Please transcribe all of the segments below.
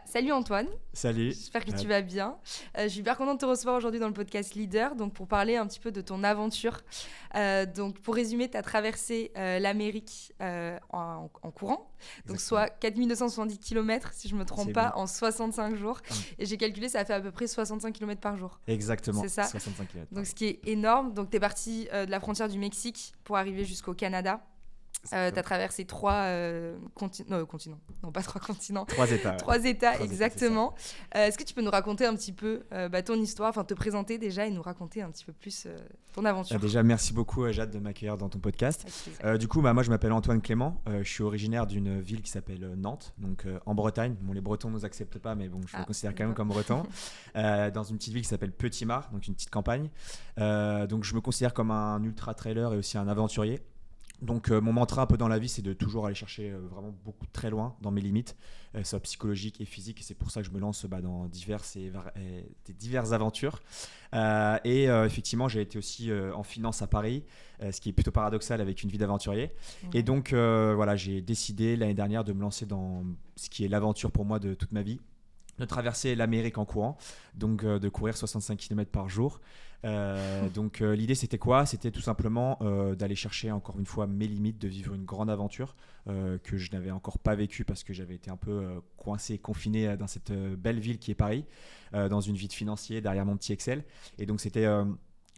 Salut Antoine, Salut. j'espère que tu vas bien. Je suis hyper contente de te recevoir aujourd'hui dans le podcast Leader, donc pour parler un petit peu de ton aventure. Donc pour résumer, tu as traversé l'Amérique en courant, donc Exactement. soit 4270 km, si je ne me trompe C'est pas, bien. en 65 jours. Et j'ai calculé, ça fait à peu près 65 km par jour. Exactement, C'est ça. 65 km. Donc ce qui est énorme. Donc tu es parti de la frontière du Mexique pour arriver jusqu'au Canada. Tu as traversé trois continents. Non, pas trois continents. 3 États. Ouais. 3 États, 3 exactement. Est-ce que tu peux nous raconter un petit peu ton histoire, enfin te présenter déjà et nous raconter un petit peu plus ton aventure. Déjà, merci beaucoup Jade de m'accueillir dans ton podcast. Du coup, moi je m'appelle Antoine Clément. Je suis originaire d'une ville qui s'appelle Nantes, donc en Bretagne. Bon, les Bretons ne nous acceptent pas, mais bon, je me considère quand même comme breton. Dans une petite ville qui s'appelle Petit-Mar, donc une petite campagne. Donc je me considère comme un ultra-trailer et aussi un aventurier. Donc mon mantra un peu dans la vie, c'est de toujours aller chercher vraiment beaucoup très loin dans mes limites, soit psychologiques et physiques, et c'est pour ça que je me lance dans diverses aventures. Effectivement, j'ai été aussi en finance à Paris, ce qui est plutôt paradoxal avec une vie d'aventurier. Et donc voilà, j'ai décidé l'année dernière de me lancer dans ce qui est l'aventure pour moi de toute ma vie, de traverser l'Amérique en courant, donc de courir 65 km par jour. Donc l'idée c'était quoi ? C'était tout simplement d'aller chercher encore une fois mes limites, de vivre une grande aventure que je n'avais encore pas vécue parce que j'avais été un peu coincé, confiné dans cette belle ville qui est Paris, dans une vie de financier derrière mon petit Excel. Et donc c'était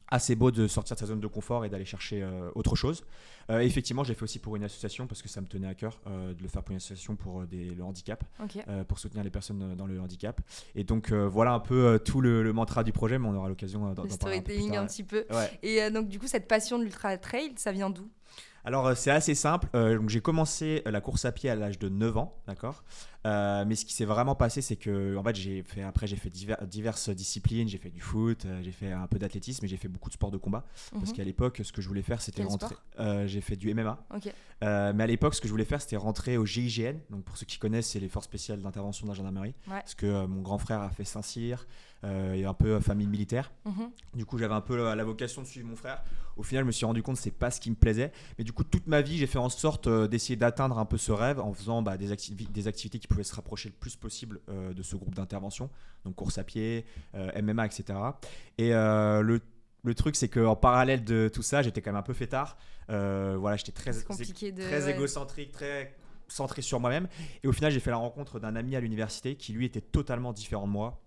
assez beau de sortir de sa zone de confort et d'aller chercher autre chose. Effectivement, j'ai fait aussi pour une association parce que ça me tenait à cœur de le faire pour une association pour le handicap, pour soutenir les personnes dans le handicap. Et donc voilà un peu tout le mantra du projet, mais on aura l'occasion d'en parler un peu plus tard. Le storytelling un petit peu. Ouais. Et donc du coup, cette passion de l'ultra trail, ça vient d'où ? Alors c'est assez simple, donc j'ai commencé la course à pied à l'âge de 9 ans, d'accord. Mais ce qui s'est vraiment passé, c'est que en fait, j'ai fait diverses disciplines, j'ai fait du foot, j'ai fait un peu d'athlétisme et j'ai fait beaucoup de sports de combat. Parce qu'à l'époque, ce que je voulais faire, c'était rentrer. J'ai fait du MMA. Mais à l'époque, ce que je voulais faire, c'était rentrer au GIGN. Donc pour ceux qui connaissent, c'est les forces spéciales d'intervention de la gendarmerie. Parce que mon grand frère a fait Saint-Cyr, et un peu famille militaire. Du coup, j'avais un peu la vocation de suivre mon frère. Au final, je me suis rendu compte que c'est pas ce qui me plaisait. Mais du coup, toute ma vie, j'ai fait en sorte d'essayer d'atteindre un peu ce rêve en faisant des activités qui pouvaient se rapprocher le plus possible de ce groupe d'intervention. Donc course à pied, MMA, etc. Et le truc, c'est qu'en parallèle de tout ça, j'étais quand même un peu fêtard. Voilà, j'étais très égocentrique, très centré sur moi-même. Et au final, j'ai fait la rencontre d'un ami à l'université qui, lui, était totalement différent de moi.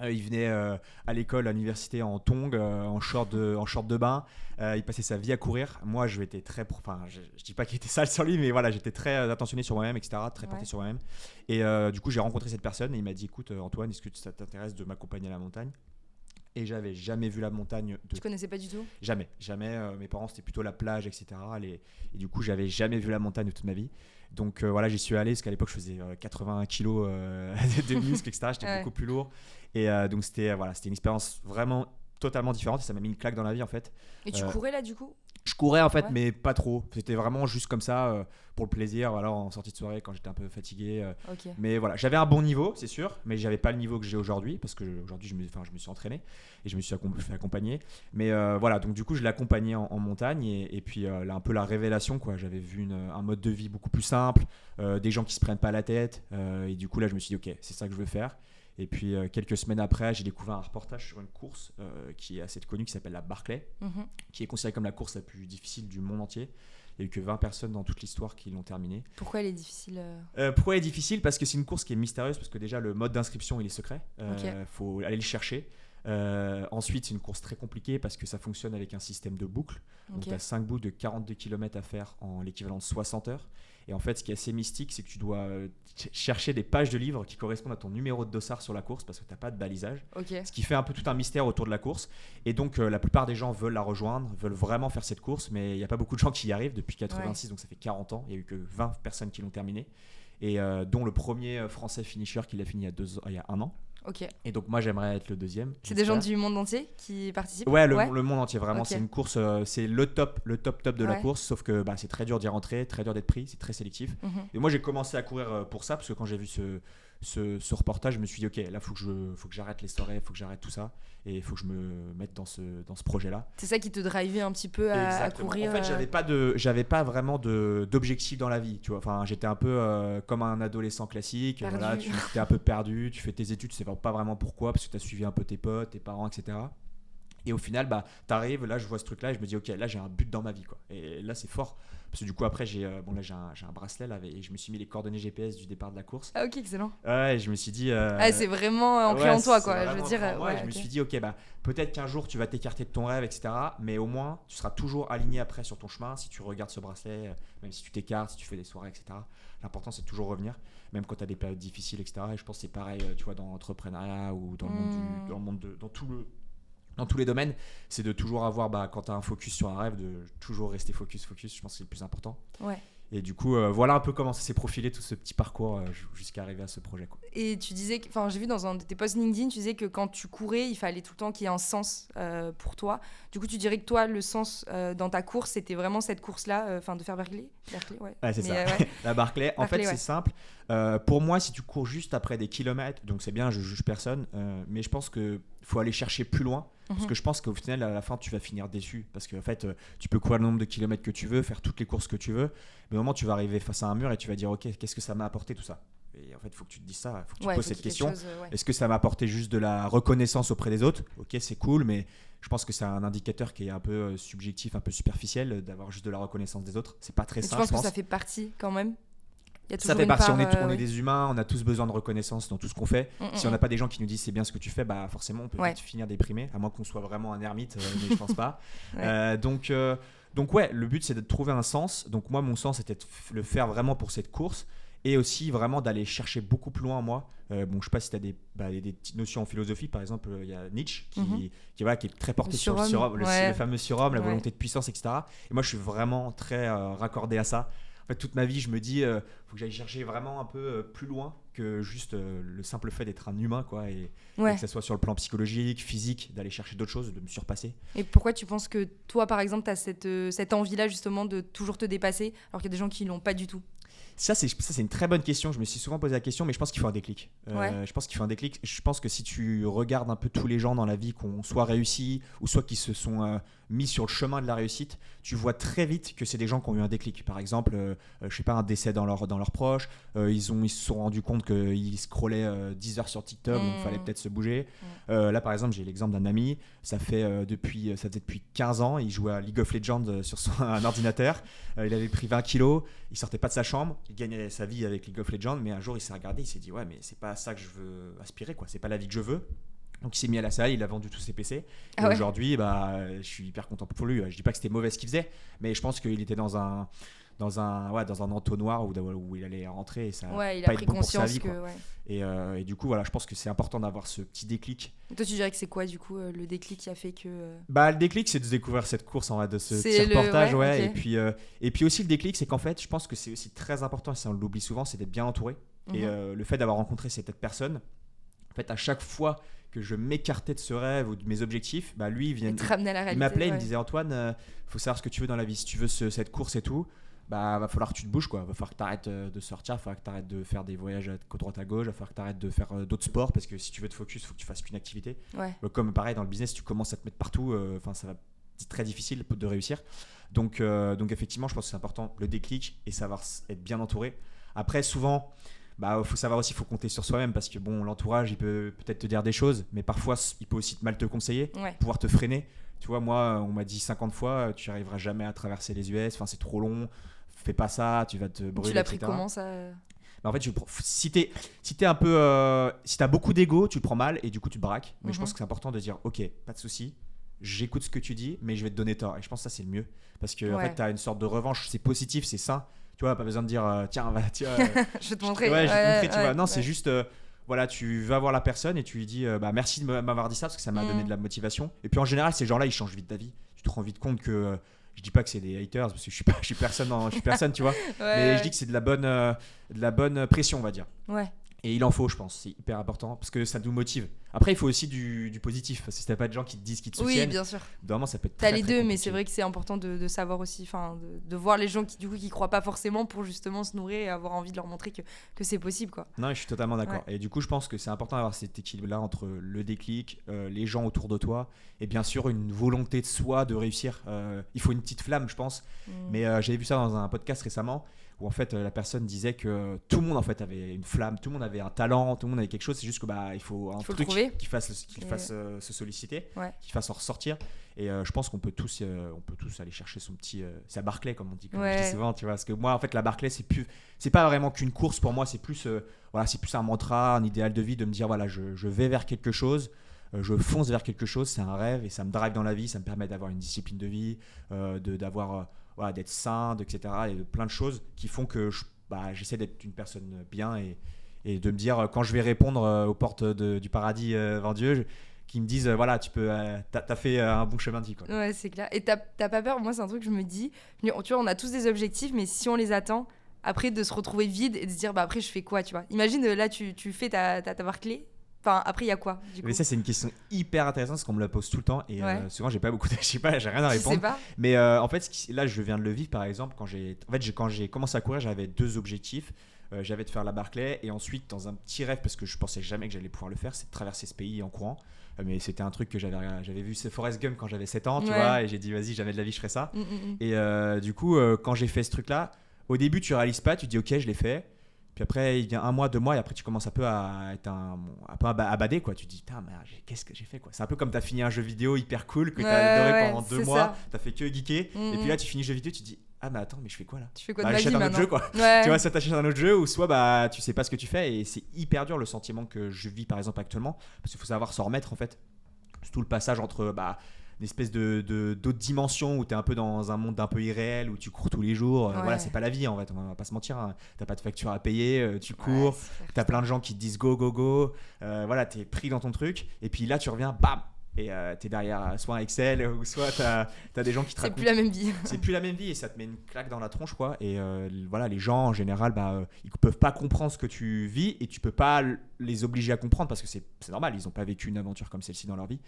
Il venait à l'école, à l'université en tongs, en short de bain. Il passait sa vie à courir. Moi, je dis pas qu'il était sale sur lui, mais voilà, j'étais très attentionné sur moi-même, etc., très porté sur moi-même. Et du coup, j'ai rencontré cette personne et il m'a dit, écoute Antoine, est-ce que ça t'intéresse de m'accompagner à la montagne ? Et j'avais jamais vu la montagne. Tu connaissais pas du tout ? Jamais. Mes parents, c'était plutôt la plage, etc. Et du coup, j'avais jamais vu la montagne de toute ma vie. Donc voilà, j'y suis allé parce qu'à l'époque, je faisais 81 kilos de muscles, etc. J'étais beaucoup plus lourd. Et donc c'était une expérience vraiment totalement différente. Et ça m'a mis une claque dans la vie en fait. Et tu courais là du coup ? Je courais en fait, mais pas trop. C'était vraiment juste comme ça, pour le plaisir, voilà, en sortie de soirée quand j'étais un peu fatigué. Mais voilà, j'avais un bon niveau, c'est sûr, mais j'avais pas le niveau que j'ai aujourd'hui parce que aujourd'hui je me suis entraîné et je me suis fait accompagner. Mais voilà, donc du coup je l'ai accompagné en montagne et puis là, un peu la révélation quoi. J'avais vu un mode de vie beaucoup plus simple, des gens qui se prennent pas la tête et du coup là je me suis dit ok, c'est ça que je veux faire. Et puis quelques semaines après, j'ai découvert un reportage sur une course qui est assez connue, qui s'appelle la Barclay, qui est considérée comme la course la plus difficile du monde entier. Il n'y a eu que 20 personnes dans toute l'histoire qui l'ont terminée. Pourquoi elle est difficile Pourquoi elle est difficile ? Parce que c'est une course qui est mystérieuse, parce que déjà le mode d'inscription il est secret, faut aller le chercher. Ensuite, c'est une course très compliquée parce que ça fonctionne avec un système de boucles. Donc tu as 5 bouts de 42 km à faire en l'équivalent de 60 heures. Et en fait, ce qui est assez mystique, c'est que tu dois chercher des pages de livres qui correspondent à ton numéro de dossard sur la course parce que tu n'as pas de balisage. Ce qui fait un peu tout un mystère autour de la course. Et donc, la plupart des gens veulent la rejoindre, veulent vraiment faire cette course, mais il n'y a pas beaucoup de gens qui y arrivent depuis 86, donc ça fait 40 ans. Il n'y a eu que 20 personnes qui l'ont terminée. Et dont le premier français finisher qui l'a fini il y a 1 an. Et donc moi j'aimerais être le deuxième. C'est des gens du monde entier qui participent ? Ouais, le monde entier vraiment. C'est une course, c'est le top de la course, sauf que c'est très dur d'y rentrer, très dur d'être pris, c'est très sélectif. Et moi j'ai commencé à courir pour ça parce que quand j'ai vu ce reportage, je me suis dit, ok, là, faut que j'arrête les soirées, faut que j'arrête tout ça. Et il faut que je me mette dans ce projet-là. C'est ça qui te drivait un petit peu à courir. En fait, j'avais pas vraiment d'objectif dans la vie. Tu vois, enfin, j'étais un peu comme un adolescent classique. Voilà, tu es un peu perdu, tu fais tes études, tu sais pas vraiment pourquoi, parce que tu as suivi un peu tes potes, tes parents, etc. Et au final, t'arrives, là, je vois ce truc-là et je me dis, ok, là, j'ai un but dans ma vie, quoi. Et là, c'est fort. Parce que du coup, après, j'ai un bracelet là, et je me suis mis les coordonnées GPS du départ de la course. Ah, ok, excellent. Ouais, je me suis dit. C'est vraiment ancré en toi, quoi. Je veux dire. Je me suis dit, ok, peut-être qu'un jour, tu vas t'écarter de ton rêve, etc. Mais au moins, tu seras toujours aligné après sur ton chemin. Si tu regardes ce bracelet, même si tu t'écartes, si tu fais des soirées, etc. L'important, c'est de toujours revenir, même quand tu as des périodes difficiles, etc. Et je pense que c'est pareil, tu vois, dans l'entrepreneuriat ou dans le monde dans tous les domaines, c'est de toujours avoir, quand tu as un focus sur un rêve, de toujours rester focus. Je pense que c'est le plus important. Ouais. Et du coup, voilà un peu comment ça s'est profilé tout ce petit parcours jusqu'à arriver à ce projet, quoi. Et tu disais, j'ai vu dans un de tes posts LinkedIn, tu disais que quand tu courais, il fallait tout le temps qu'il y ait un sens pour toi. Du coup, tu dirais que toi, le sens dans ta course, c'était vraiment cette course-là, de faire Berkeley, ouais. Ouais, c'est ça. La Barclay. En fait, c'est simple. Pour moi, si tu cours juste après des kilomètres, donc c'est bien, je juge personne, mais je pense qu'il faut aller chercher plus loin. Parce que je pense qu'au final, à la fin, tu vas finir déçu. Parce qu'en fait, tu peux courir le nombre de kilomètres que tu veux, faire toutes les courses que tu veux. Mais au moment, tu vas arriver face à un mur et tu vas dire, ok, qu'est-ce que ça m'a apporté tout ça ? Et en fait, il faut que tu te dises ça, il faut que tu te poses cette question. Est-ce que ça m'a apporté juste de la reconnaissance auprès des autres ? Ok, c'est cool, mais je pense que c'est un indicateur qui est un peu subjectif, un peu superficiel, d'avoir juste de la reconnaissance des autres. C'est pas très simple. Je pense que ça fait partie quand même. Ça fait partie, on est des humains, on a tous besoin de reconnaissance dans tout ce qu'on fait. Si on n'a pas des gens qui nous disent c'est bien ce que tu fais, forcément on peut vite finir déprimé, à moins qu'on soit vraiment un ermite, mais je pense pas. Donc ouais, le but c'est de trouver un sens. Donc moi mon sens c'était de le faire vraiment pour cette course et aussi vraiment d'aller chercher beaucoup plus loin moi. Je sais pas si tu as des petites notions en philosophie, par exemple il y a Nietzsche qui est très porté sur le surhomme, le fameux surhomme, la volonté de puissance, etc. Et moi je suis vraiment très raccordé à ça. En fait, toute ma vie, je me dis, faut que j'aille chercher vraiment un peu plus loin que juste le simple fait d'être un humain, quoi, et que ça soit sur le plan psychologique, physique, d'aller chercher d'autres choses, de me surpasser. Et pourquoi tu penses que toi, par exemple, tu as cette envie-là justement de toujours te dépasser, alors qu'il y a des gens qui l'ont pas du tout ? Ça, c'est une très bonne question. Je me suis souvent posé la question, mais je pense qu'il faut un déclic. Je pense qu'il faut un déclic. Je pense que si tu regardes un peu tous les gens dans la vie qui ont soit réussi ou soit qui se sont mis sur le chemin de la réussite, tu vois très vite que c'est des gens qui ont eu un déclic. Par exemple, je sais pas, un décès dans leurs proches. Ils se sont rendus compte qu'ils scrollaient 10 heures sur TikTok, donc il fallait peut-être se bouger. Là, par exemple, j'ai l'exemple d'un ami. Ça faisait depuis 15 ans. Il jouait à League of Legends sur un ordinateur. Il avait pris 20 kilos. Il sortait pas de sa chambre. Il gagnait sa vie avec League of Legends. Mais un jour, il s'est regardé. Il s'est dit, ouais, mais c'est pas à ça que je veux aspirer, quoi. C'est pas la vie que je veux. Donc il s'est mis à la salle, il a vendu tous ses PC. Et aujourd'hui, je suis hyper content pour lui. Je dis pas que c'était mauvais ce qu'il faisait, mais je pense qu'il était dans un entonnoir où il allait rentrer et ça il pas a pris être bon conscience pour sa vie, et du coup voilà, je pense que c'est important d'avoir ce petit déclic. Et toi tu dirais que c'est quoi du coup le déclic qui a fait que le déclic c'est de découvrir cette course en vrai, de ce petit reportage okay. Et puis aussi le déclic c'est qu'en fait je pense que c'est aussi très important, et ça on l'oublie souvent, c'est d'être bien entouré. Et le fait d'avoir rencontré cette personne, en fait à chaque fois que je m'écartais de ce rêve ou de mes objectifs, lui il m'appelait, il me disait Antoine, faut savoir ce que tu veux dans la vie, si tu veux cette course et tout, va falloir que tu te bouges, quoi. Va falloir que tu arrêtes de sortir, va falloir que tu arrêtes de faire des voyages à droite à gauche, va falloir que tu arrêtes de faire d'autres sports, parce que si tu veux te focus, il faut que tu fasses qu'une activité. Comme pareil dans le business, si tu commences à te mettre partout, ça va être très difficile de réussir. Donc effectivement, je pense que c'est important le déclic et savoir être bien entouré. Après, souvent, faut savoir aussi, il faut compter sur soi-même, parce que l'entourage, il peut peut-être te dire des choses, mais parfois, il peut aussi mal te conseiller, pouvoir te freiner. Tu vois, moi, on m'a dit 50 fois, tu n'arriveras jamais à traverser les US, c'est trop long, fais pas ça, tu vas te brûler. Tu l'as pris comment ça En fait, si t'es un peu, si t'as beaucoup d'ego, tu le prends mal et du coup tu te braques. Mais je pense que c'est important de dire, ok, pas de souci, j'écoute ce que tu dis, mais je vais te donner tort. Et je pense que ça c'est le mieux, parce que en fait t'as une sorte de revanche, c'est positif, c'est sain. Tu vois, pas besoin de dire, tiens, je vais te montrer. Je vais te montrer, tu vois. Non, c'est juste. Voilà, tu vas voir la personne et tu lui dis merci de m'avoir dit ça, parce que ça m'a donné de la motivation. Et puis en général, ces gens-là, ils changent vite ta vie. Tu te rends vite compte que je dis pas que c'est des haters, parce que je suis personne, tu vois. Mais je dis que c'est de la bonne pression, on va dire. Et il en faut, je pense, c'est hyper important parce que ça nous motive. Après, il faut aussi du positif. Si t'as pas de gens qui te disent, qui te soutiennent, oui, bien sûr. Normalement, ça peut être T'as très, les très deux, compliqué. mais c'est vrai que c'est important de savoir aussi, de voir les gens qui croient pas forcément pour justement se nourrir et avoir envie de leur montrer que c'est possible, quoi. Non, je suis totalement d'accord. Ouais. Et du coup, je pense que c'est important d'avoir cet équilibre-là entre le déclic, les gens autour de toi, et bien sûr une volonté de soi de réussir. Il faut une petite flamme, je pense. Mais j'avais vu ça dans un podcast récemment où en fait la personne disait que tout le monde en fait avait une flamme, tout le monde avait un talent, tout le monde avait quelque chose. C'est juste que il faut un truc qui fasse se solliciter, qui fasse en ressortir. Et je pense qu'on peut tous aller chercher son petit sa Barclay, comme on dit, comme je dis souvent, tu vois. Parce que moi en fait la Barclay c'est pas vraiment qu'une course pour moi, c'est plus c'est plus un mantra, un idéal de vie, de me dire voilà, je vais vers quelque chose. Je fonce vers quelque chose, c'est un rêve et ça me drive dans la vie, ça me permet d'avoir une discipline de vie, d'avoir d'être sain, etc. Et plein de choses qui font que j'essaie d'être une personne bien et de me dire quand je vais répondre aux portes du paradis devant Dieu, qui me disent voilà, t'as fait un bon chemin de vie, quoi. Ouais, c'est clair. Et t'as pas peur? Moi, c'est un truc que je me dis, tu vois, on a tous des objectifs, mais si on les atteint, après de se retrouver vide et de se dire après je fais quoi, tu vois. Imagine là tu fais ta Barclay. Enfin, après, il y a quoi du coup? Mais ça, c'est une question hyper intéressante parce qu'on me la pose tout le temps. Et souvent, j'ai pas beaucoup de... j'ai rien à répondre. Je sais pas. Mais en fait, là, je viens de le vivre par exemple. Quand j'ai commencé à courir, j'avais 2 objectifs. J'avais de faire la Barclay et ensuite, dans un petit rêve, parce que je pensais jamais que j'allais pouvoir le faire, c'est de traverser ce pays en courant. Mais c'était un truc que j'avais vu, c'est Forrest Gump quand j'avais 7 ans, tu vois. Et j'ai dit, vas-y, jamais de la vie, je ferai ça. Et du coup, quand j'ai fait ce truc-là, au début, tu réalises pas, tu te dis, ok, je l'ai fait. Puis après, il vient 1 mois, 2 mois, et après, tu commences un peu à être un peu à bader, quoi. Tu te dis, putain, mais qu'est-ce que j'ai fait, quoi. C'est un peu comme t'as fini un jeu vidéo hyper cool que t'as adoré pendant 2 mois, t'as fait que geeker, et puis là, tu finis le jeu vidéo, tu te dis, ah, mais attends, mais je fais quoi là? Tu fais quoi de ma vie maintenant? J'achète un autre jeu, quoi. Tu vois, soit t'achètes un autre jeu, ou soit tu sais pas ce que tu fais, et c'est hyper dur le sentiment que je vis, par exemple, actuellement, parce qu'il faut savoir s'en remettre, en fait. C'est tout le passage entre, une espèce d'autres dimensions où tu es un peu dans un monde un peu irréel où tu cours tous les jours. Voilà, c'est pas la vie en fait, on va pas se mentir, hein. T'as pas de facture à payer, tu cours, t'as plein de gens qui te disent go go go, voilà, t'es pris dans ton truc et puis là tu reviens, bam, et t'es derrière soit un Excel ou soit t'as des gens qui te racontent. C'est plus la même vie. C'est plus la même vie et ça te met une claque dans la tronche, quoi. Et voilà, les gens en général, ils peuvent pas comprendre ce que tu vis et tu peux pas les obliger à comprendre parce que c'est normal, ils ont pas vécu une aventure comme celle-ci dans leur vie.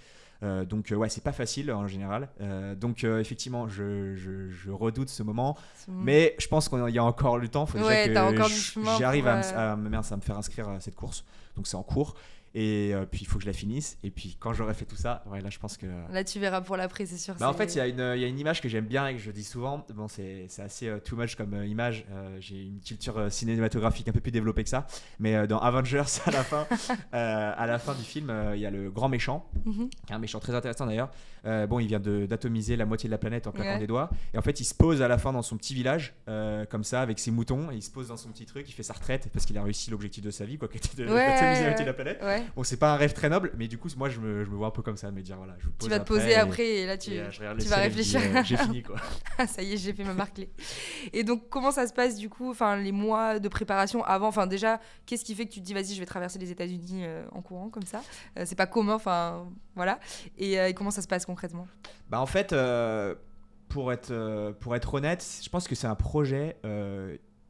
Donc c'est pas facile en général. Donc effectivement, je redoute ce moment, mais je pense qu'il y a encore le temps. Faut déjà t'as encore du chemin. J'arrive à me faire inscrire à cette course, donc c'est en cours. Et puis il faut que je la finisse. Et puis quand j'aurai fait tout ça, là je pense que. Là tu verras pour l'après, c'est sûr. En fait, il y a une image que j'aime bien et que je dis souvent. Bon, c'est assez too much comme image. J'ai une culture cinématographique un peu plus développée que ça. Mais dans Avengers, à la fin du film, il y a le grand méchant, qui est un méchant très intéressant d'ailleurs. Il vient d'atomiser la moitié de la planète en claquant des doigts. Et en fait, il se pose à la fin dans son petit village, comme ça, avec ses moutons. Et il se pose dans son petit truc, il fait sa retraite parce qu'il a réussi l'objectif de sa vie, quoi, qui était d'atomiser la moitié de la planète. Bon, c'est pas un rêve très noble, mais du coup, moi, je me vois un peu comme ça, me dire voilà, je pose. Tu vas te poser après et là, tu vas réfléchir. J'ai fini, quoi. Ça y est, j'ai fait ma Barclay. Et donc, comment ça se passe du coup, les mois de préparation avant? Enfin, déjà, qu'est-ce qui fait que tu te dis, vas-y, je vais traverser les États-Unis en courant comme ça? C'est pas commun, voilà. Et comment ça se passe concrètement? En fait, pour être honnête, je pense que c'est un projet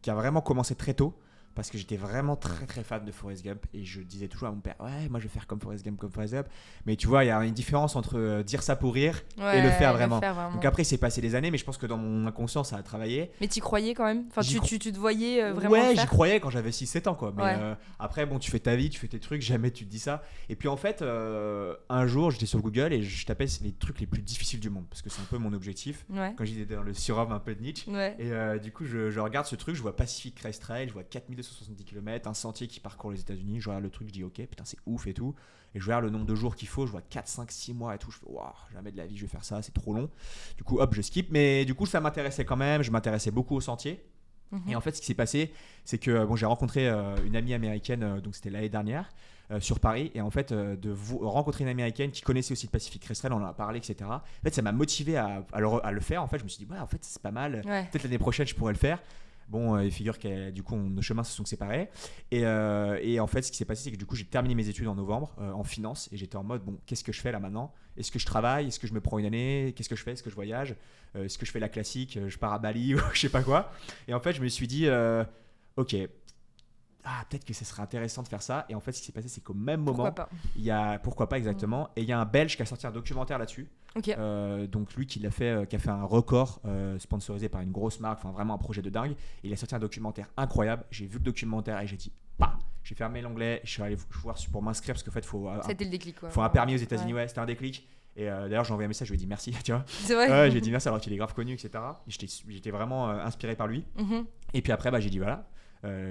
qui a vraiment commencé très tôt. Parce que j'étais vraiment très très fan de Forrest Gump et je disais toujours à mon père, ouais, moi je vais faire comme Forrest Gump. Mais tu vois, il y a une différence entre dire ça pour rire et le faire vraiment. Donc après, c'est passé des années, mais je pense que dans mon inconscient, ça a travaillé. Mais tu croyais quand même? Enfin, tu te voyais vraiment Ouais, le faire? J'y croyais quand j'avais 6-7 ans, quoi. Mais après, bon, tu fais ta vie, tu fais tes trucs, jamais tu te dis ça. Et puis en fait, un jour, j'étais sur Google et je tapais les trucs les plus difficiles du monde parce que c'est un peu mon objectif. Quand j'étais dans le surhomme un peu de Nietzsche. Et du coup, je regarde ce truc, je vois Pacific Crest Trail, je vois 4270 km, un sentier qui parcourt les États-Unis. Je regarde le truc, je dis ok, putain, c'est ouf et tout. Et je regarde le nombre de jours qu'il faut, je vois 4, 5, 6 mois et tout. Je fais waouh, jamais de la vie je vais faire ça, c'est trop long. Du coup, hop, je skip. Mais du coup, ça m'intéressait quand même. Je m'intéressais beaucoup au sentier. Et en fait, ce qui s'est passé, c'est que j'ai rencontré une amie américaine, donc c'était l'année dernière, sur Paris. Et en fait, rencontrer une américaine qui connaissait aussi le Pacific Crest Trail, on en a parlé, etc. En fait, ça m'a motivé à le faire. En fait, je me suis dit, ouais, en fait, c'est pas mal. Peut-être l'année prochaine, je pourrais le faire. Bon, il figure que du coup nos chemins se sont séparés et en fait ce qui s'est passé c'est que du coup j'ai terminé mes études en novembre en finance et j'étais en mode bon, qu'est-ce que je fais là maintenant? Est-ce que je travaille? Est-ce que je me prends une année? Qu'est-ce que je fais? Est-ce que je voyage? Est-ce que je fais la classique? Je pars à Bali ou je sais pas quoi. Et en fait je me suis dit ok, peut-être que ce serait intéressant de faire ça. Et en fait, ce qui s'est passé, c'est qu'au même moment, pourquoi pas exactement. Et il y a un Belge qui a sorti un documentaire là-dessus. Okay. Donc lui qui a fait un record sponsorisé par une grosse marque, enfin vraiment un projet de dingue. Et il a sorti un documentaire incroyable. J'ai vu le documentaire et j'ai dit, j'ai fermé l'onglet. Je suis allé voir pour m'inscrire parce qu'en fait, c'était le déclic. Faut un permis aux États-Unis. Ouais, c'était un déclic. Et d'ailleurs, j'ai envoyé un message, je lui ai dit merci, tu vois. C'est vrai. J'ai dit merci alors qu'il est grave connu, etc. J'étais vraiment inspiré par lui. Et puis après, j'ai dit voilà.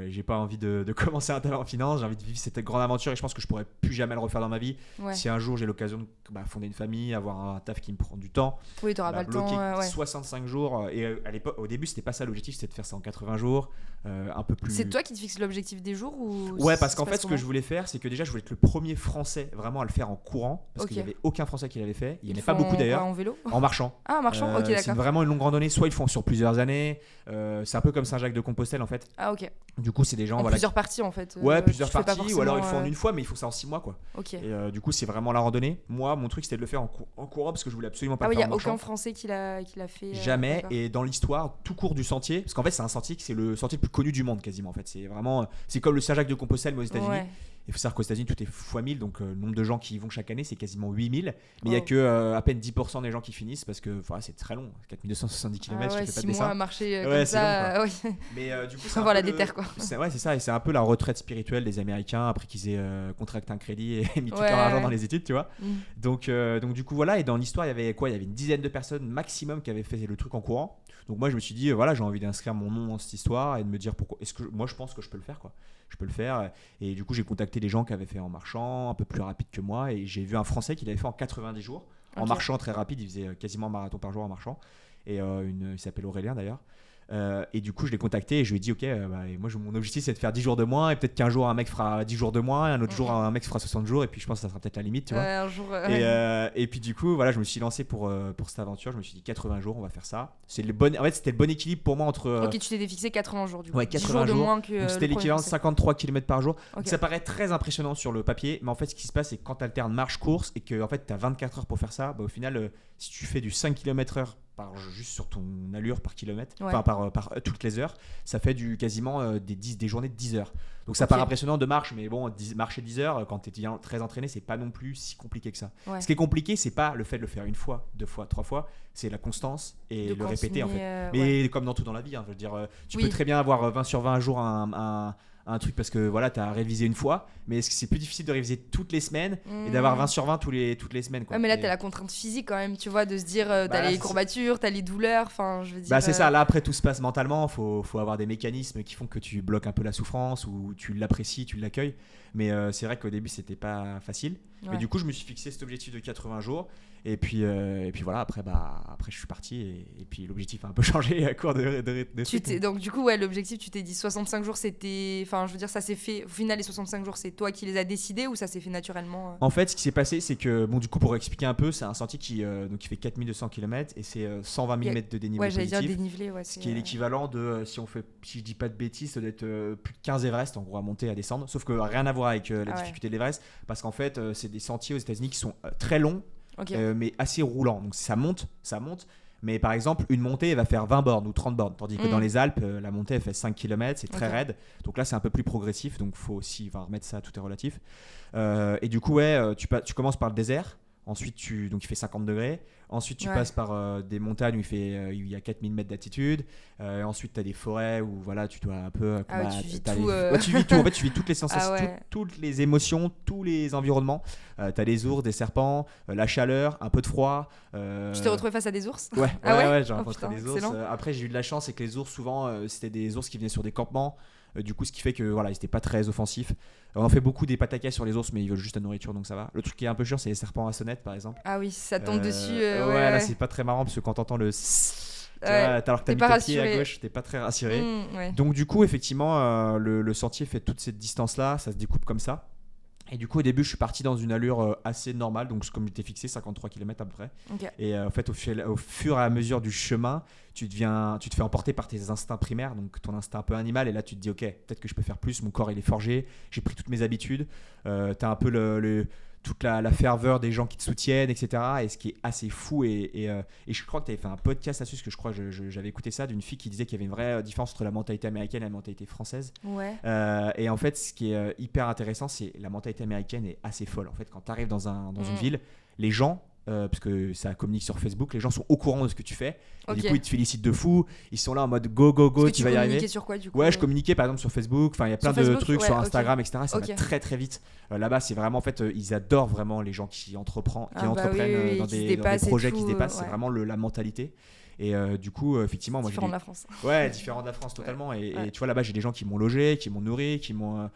J'ai pas envie de commencer un talent en finance, j'ai envie de vivre cette grande aventure et je pense que je pourrais plus jamais le refaire dans ma vie. Si un jour j'ai l'occasion de fonder une famille, avoir un taf qui me prend du temps, t'auras pas le temps, 65 jours et à l'époque, au début c'était pas ça l'objectif, c'était de faire ça en 80 jours, un peu plus. C'est toi qui te fixes l'objectif des jours ou Ouais, parce qu'en fait ce que je voulais faire c'est que déjà je voulais être le premier français vraiment à le faire en courant parce qu'il y avait aucun français qui l'avait fait, il y en avait pas beaucoup d'ailleurs. En vélo, en marchant. Ah, en marchant, ok, d'accord. C'est vraiment une longue randonnée, soit ils le font sur plusieurs années, c'est un peu comme Saint-Jacques-de-Compostelle en fait. Ah, ok. Du coup c'est des gens plusieurs parties en fait. Ouais, plusieurs parties, ou alors ils le font en une fois, mais il faut que ça en 6 mois quoi. Ok. Et du coup, c'est vraiment la randonnée. Moi, mon truc c'était de le faire en courant parce que je voulais absolument pas le faire en marchant. Il n'y a aucun Français qui l'a fait. Jamais. D'accord. Et dans l'histoire, tout court du sentier, parce qu'en fait, c'est un sentier qui c'est le sentier le plus connu du monde quasiment. En fait, c'est comme le Saint-Jacques-de-Compostelle, mais aux États-Unis. Ouais. Il faut savoir qu'aux États-Unis, tout est fois 1000, donc le nombre de gens qui y vont chaque année, c'est quasiment 8000. Mais il n'y a que à peine 10% des gens qui finissent parce que c'est très long, 4270 km, je fais pas de dessin. 6 mois à marcher comme ça. Long, mais du coup, c'est voir la déterre quoi. C'est ça, et c'est un peu la retraite spirituelle des Américains après qu'ils aient contracté un crédit et mis tout leur argent dans les études, tu vois. Donc du coup, voilà, et dans l'histoire, il y avait une dizaine de personnes maximum qui avaient fait le truc en courant. Donc moi, je me suis dit, voilà, j'ai envie d'inscrire mon nom dans cette histoire et de me dire pourquoi. Moi, je pense que je peux le faire, quoi. Je peux le faire. Et du coup, j'ai contacté des gens qui avaient fait en marchant, un peu plus rapide que moi. Et j'ai vu un Français qui l'avait fait en 90 jours. En marchant très rapide, il faisait quasiment un marathon par jour en marchant. Et il s'appelle Aurélien d'ailleurs. Et du coup, je l'ai contacté et je lui ai dit, ok, moi, mon objectif, c'est de faire 10 jours de moins. Et peut-être qu'un jour, un mec fera 10 jours de moins. Et un autre jour, un mec fera 60 jours. Et puis, je pense que ça sera peut-être la limite, tu vois. Un jour, et puis, du coup, voilà, je me suis lancé pour cette aventure. Je me suis dit, 80 jours, on va faire ça. En fait, c'était le bon équilibre pour moi entre. Ok, tu t'es fixé 80 jours, du coup. Ouais, 80 jours de moins que. Donc, c'était l'équivalent de 53 km par jour. Okay. Donc, ça paraît très impressionnant sur le papier. Mais en fait, ce qui se passe, c'est que quand tu alternes marche-course et que en fait, tu as 24 heures pour faire ça, au final, si tu fais du 5 km/h juste sur ton allure par kilomètre, enfin par toutes les heures, ça fait quasiment des journées de 10 heures. Donc ça paraît impressionnant de marche, mais bon, marcher 10 heures quand tu es très entraîné, c'est pas non plus si compliqué que ça. Ce qui est compliqué, c'est pas le fait de le faire une fois, 2 fois, 3 fois, c'est la constance et le répéter en fait. Mais comme dans tout dans la vie, je veux dire, tu peux très bien avoir 20 sur 20 jours un truc parce que voilà, tu as révisé une fois, mais est-ce que c'est plus difficile de réviser toutes les semaines et d'avoir 20 sur 20 toutes les semaines quoi. Ouais, mais là tu as la contrainte physique quand même, tu vois, de se dire t'as les courbatures, t'as les douleurs, enfin je veux dire. C'est ça, là après tout se passe mentalement, faut avoir des mécanismes qui font que tu bloques un peu la souffrance ou tu l'apprécies, tu l'accueilles. Mais c'est vrai qu'au début c'était pas facile. Mais du coup je me suis fixé cet objectif de 80 jours et puis voilà, après je suis parti et puis l'objectif a un peu changé à court de donc du coup l'objectif, tu t'es dit 65 jours, c'était, enfin je veux dire, ça s'est fait au final, les 65 jours c'est toi qui les as décidés ou ça s'est fait naturellement En fait, ce qui s'est passé, c'est que du coup pour expliquer un peu, c'est un sentier qui fait 4200 km et c'est 120 000 mètres de dénivelé positif. J'allais dire dénivelé, ce qui est l'équivalent de, si je dis pas de bêtises, ça doit être plus de 15 Everest en gros à monter, à descendre, sauf que rien à voir avec la difficulté de l'Everest, parce qu'en fait c'est des sentiers aux États-Unis qui sont très longs, mais assez roulants, donc ça monte, mais par exemple une montée elle va faire 20 bornes ou 30 bornes, tandis que dans les Alpes la montée elle fait 5 km, c'est très raide, donc là c'est un peu plus progressif, donc faut aussi remettre ça, tout est relatif. Et du coup tu commences par le désert. Ensuite, donc il fait 50 degrés. Ensuite, tu passes par des montagnes où il y a 4000 mètres d'altitude. Ensuite, tu as des forêts où voilà, tu dois un peu. Tu vis tout. Tu vis tout. En fait, tu vis toutes les sensations, toutes les émotions, tous les environnements. Tu as des ours, des serpents, la chaleur, un peu de froid. Tu t'es retrouvé face à des ours? Ouais, j'ai rencontré des ours. Après, j'ai eu de la chance, c'est que les ours, souvent, c'était des ours qui venaient sur des campements. Du coup, ce qui fait que voilà, ils n'étaient pas très offensifs. On en fait beaucoup des pataquas sur les ours, mais ils veulent juste la nourriture, donc ça va. Le truc qui est un peu chiant, c'est les serpents à sonnette, par exemple. Ah oui, ça tombe dessus. Là, c'est pas très marrant parce que quand t'entends le alors que t'as mis ton pied à gauche, t'es pas très rassuré. Donc du coup, effectivement, le sentier fait toute cette distance-là, ça se découpe comme ça. Et du coup, au début, je suis parti dans une allure assez normale, donc comme j'étais fixé, 53 km à peu près. Et en fait, au fur et à mesure du chemin, tu te fais emporter par tes instincts primaires, donc ton instinct un peu animal. Et là, tu te dis, ok, peut-être que je peux faire plus. Mon corps, il est forgé. J'ai pris toutes mes habitudes. T'as un peu toute la ferveur des gens qui te soutiennent, etc. Et ce qui est assez fou. Et je crois que tu avais fait un podcast là-dessus, parce que je crois que j'avais écouté ça d'une fille qui disait qu'il y avait une vraie différence entre la mentalité américaine et la mentalité française. Ouais. Et en fait, ce qui est hyper intéressant, c'est la mentalité américaine est assez folle. En fait, quand tu arrives dans une ville, les gens, parce que ça communique sur Facebook, les gens sont au courant de ce que tu fais. Et du coup, ils te félicitent de fou. Ils sont là en mode go, tu vas y arriver. Tu communiquais sur quoi du coup? Ouais, je communiquais par exemple sur Facebook. Enfin, il y a plein de trucs sur Instagram, etc. Ça va très très vite. Là-bas, c'est vraiment en fait, ils adorent vraiment les gens qui entreprennent dans des projets qui se dépassent. C'est vraiment la mentalité. Et du coup, effectivement, moi, différent de la France. Ouais, différent de la France totalement. Et tu vois, là-bas, j'ai des gens qui m'ont logé, qui m'ont nourri, qui m'ont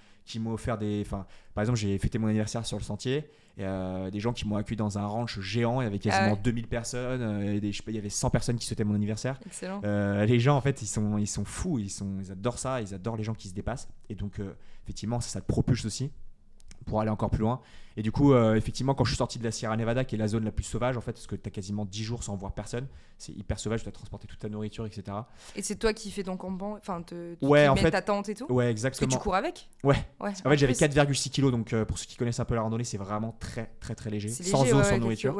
offert des. Enfin, par exemple, j'ai fêté mon anniversaire sur le sentier. Et des gens qui m'ont accueilli dans un ranch géant. Il y avait quasiment 2000 personnes. Il y avait 100 personnes qui souhaitaient mon anniversaire. Excellent. Les gens, en fait, ils sont fous. Ils adorent ça. Ils adorent les gens qui se dépassent. Et donc, effectivement, ça te propulse aussi pour aller encore plus loin. Et du coup, effectivement, quand je suis sorti de la Sierra Nevada, qui est la zone la plus sauvage, en fait, parce que tu as quasiment 10 jours sans voir personne, c'est hyper sauvage, tu dois transporter toute ta nourriture, etc. Et c'est toi qui fais ton campement, enfin, tu mets ta tente et tout? Ouais, exactement. Parce que tu cours avec? Ouais. En fait, j'avais 4,6 kilos, donc pour ceux qui connaissent un peu la randonnée, c'est vraiment très, très, très léger. Sans eau, sans nourriture,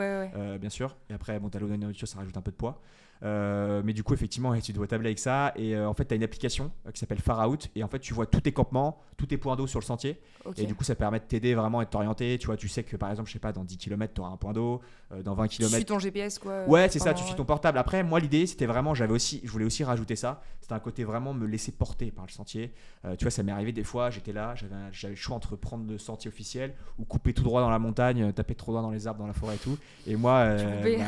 bien sûr. Et après, bon, t'as l'eau de nourriture, ça rajoute un peu de poids. Mais du coup, effectivement, tu dois tabler avec ça. Et en fait, tu as une application qui s'appelle Far Out. Et en fait, tu vois tous tes campements, tous tes points d'eau sur le sentier. Et du coup, ça permet de t'aider vraiment et de t'orienter. Tu vois, tu sais que par exemple, je sais pas, dans 10 km, tu auras un point d'eau. Dans 20 km. Tu suis ton GPS, quoi. Ouais, c'est ça, tu suis ton portable. Après, moi, l'idée, c'était vraiment, je voulais aussi rajouter ça. C'était un côté vraiment me laisser porter par le sentier. Tu vois, ça m'est arrivé des fois, j'étais là, j'avais le choix entre prendre le sentier officiel ou couper tout droit dans la montagne, taper tout droit dans les arbres, dans la forêt et tout. Et moi,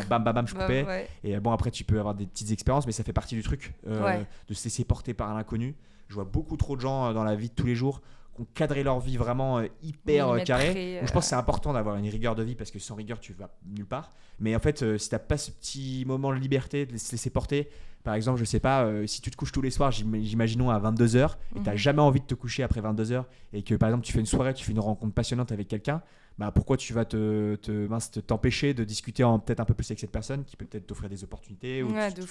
bam, je coupais. Et bon, après, tu peux avoir des petites expériences, mais ça fait partie du truc de se laisser porter par l'inconnu. Je vois beaucoup trop de gens dans la vie de tous les jours qui ont cadré leur vie vraiment hyper carré. Je pense que c'est important d'avoir une rigueur de vie parce que sans rigueur, tu vas nulle part. Mais en fait, si tu n'as pas ce petit moment de liberté, de se laisser porter, par exemple, je sais pas, si tu te couches tous les soirs, imaginons à 22h, et tu n'as jamais envie de te coucher après 22h, et que par exemple, tu fais une soirée, tu fais une rencontre passionnante avec quelqu'un, bah pourquoi tu vas t'empêcher de discuter peut-être un peu plus avec cette personne qui peut peut-être t'offrir des opportunités ou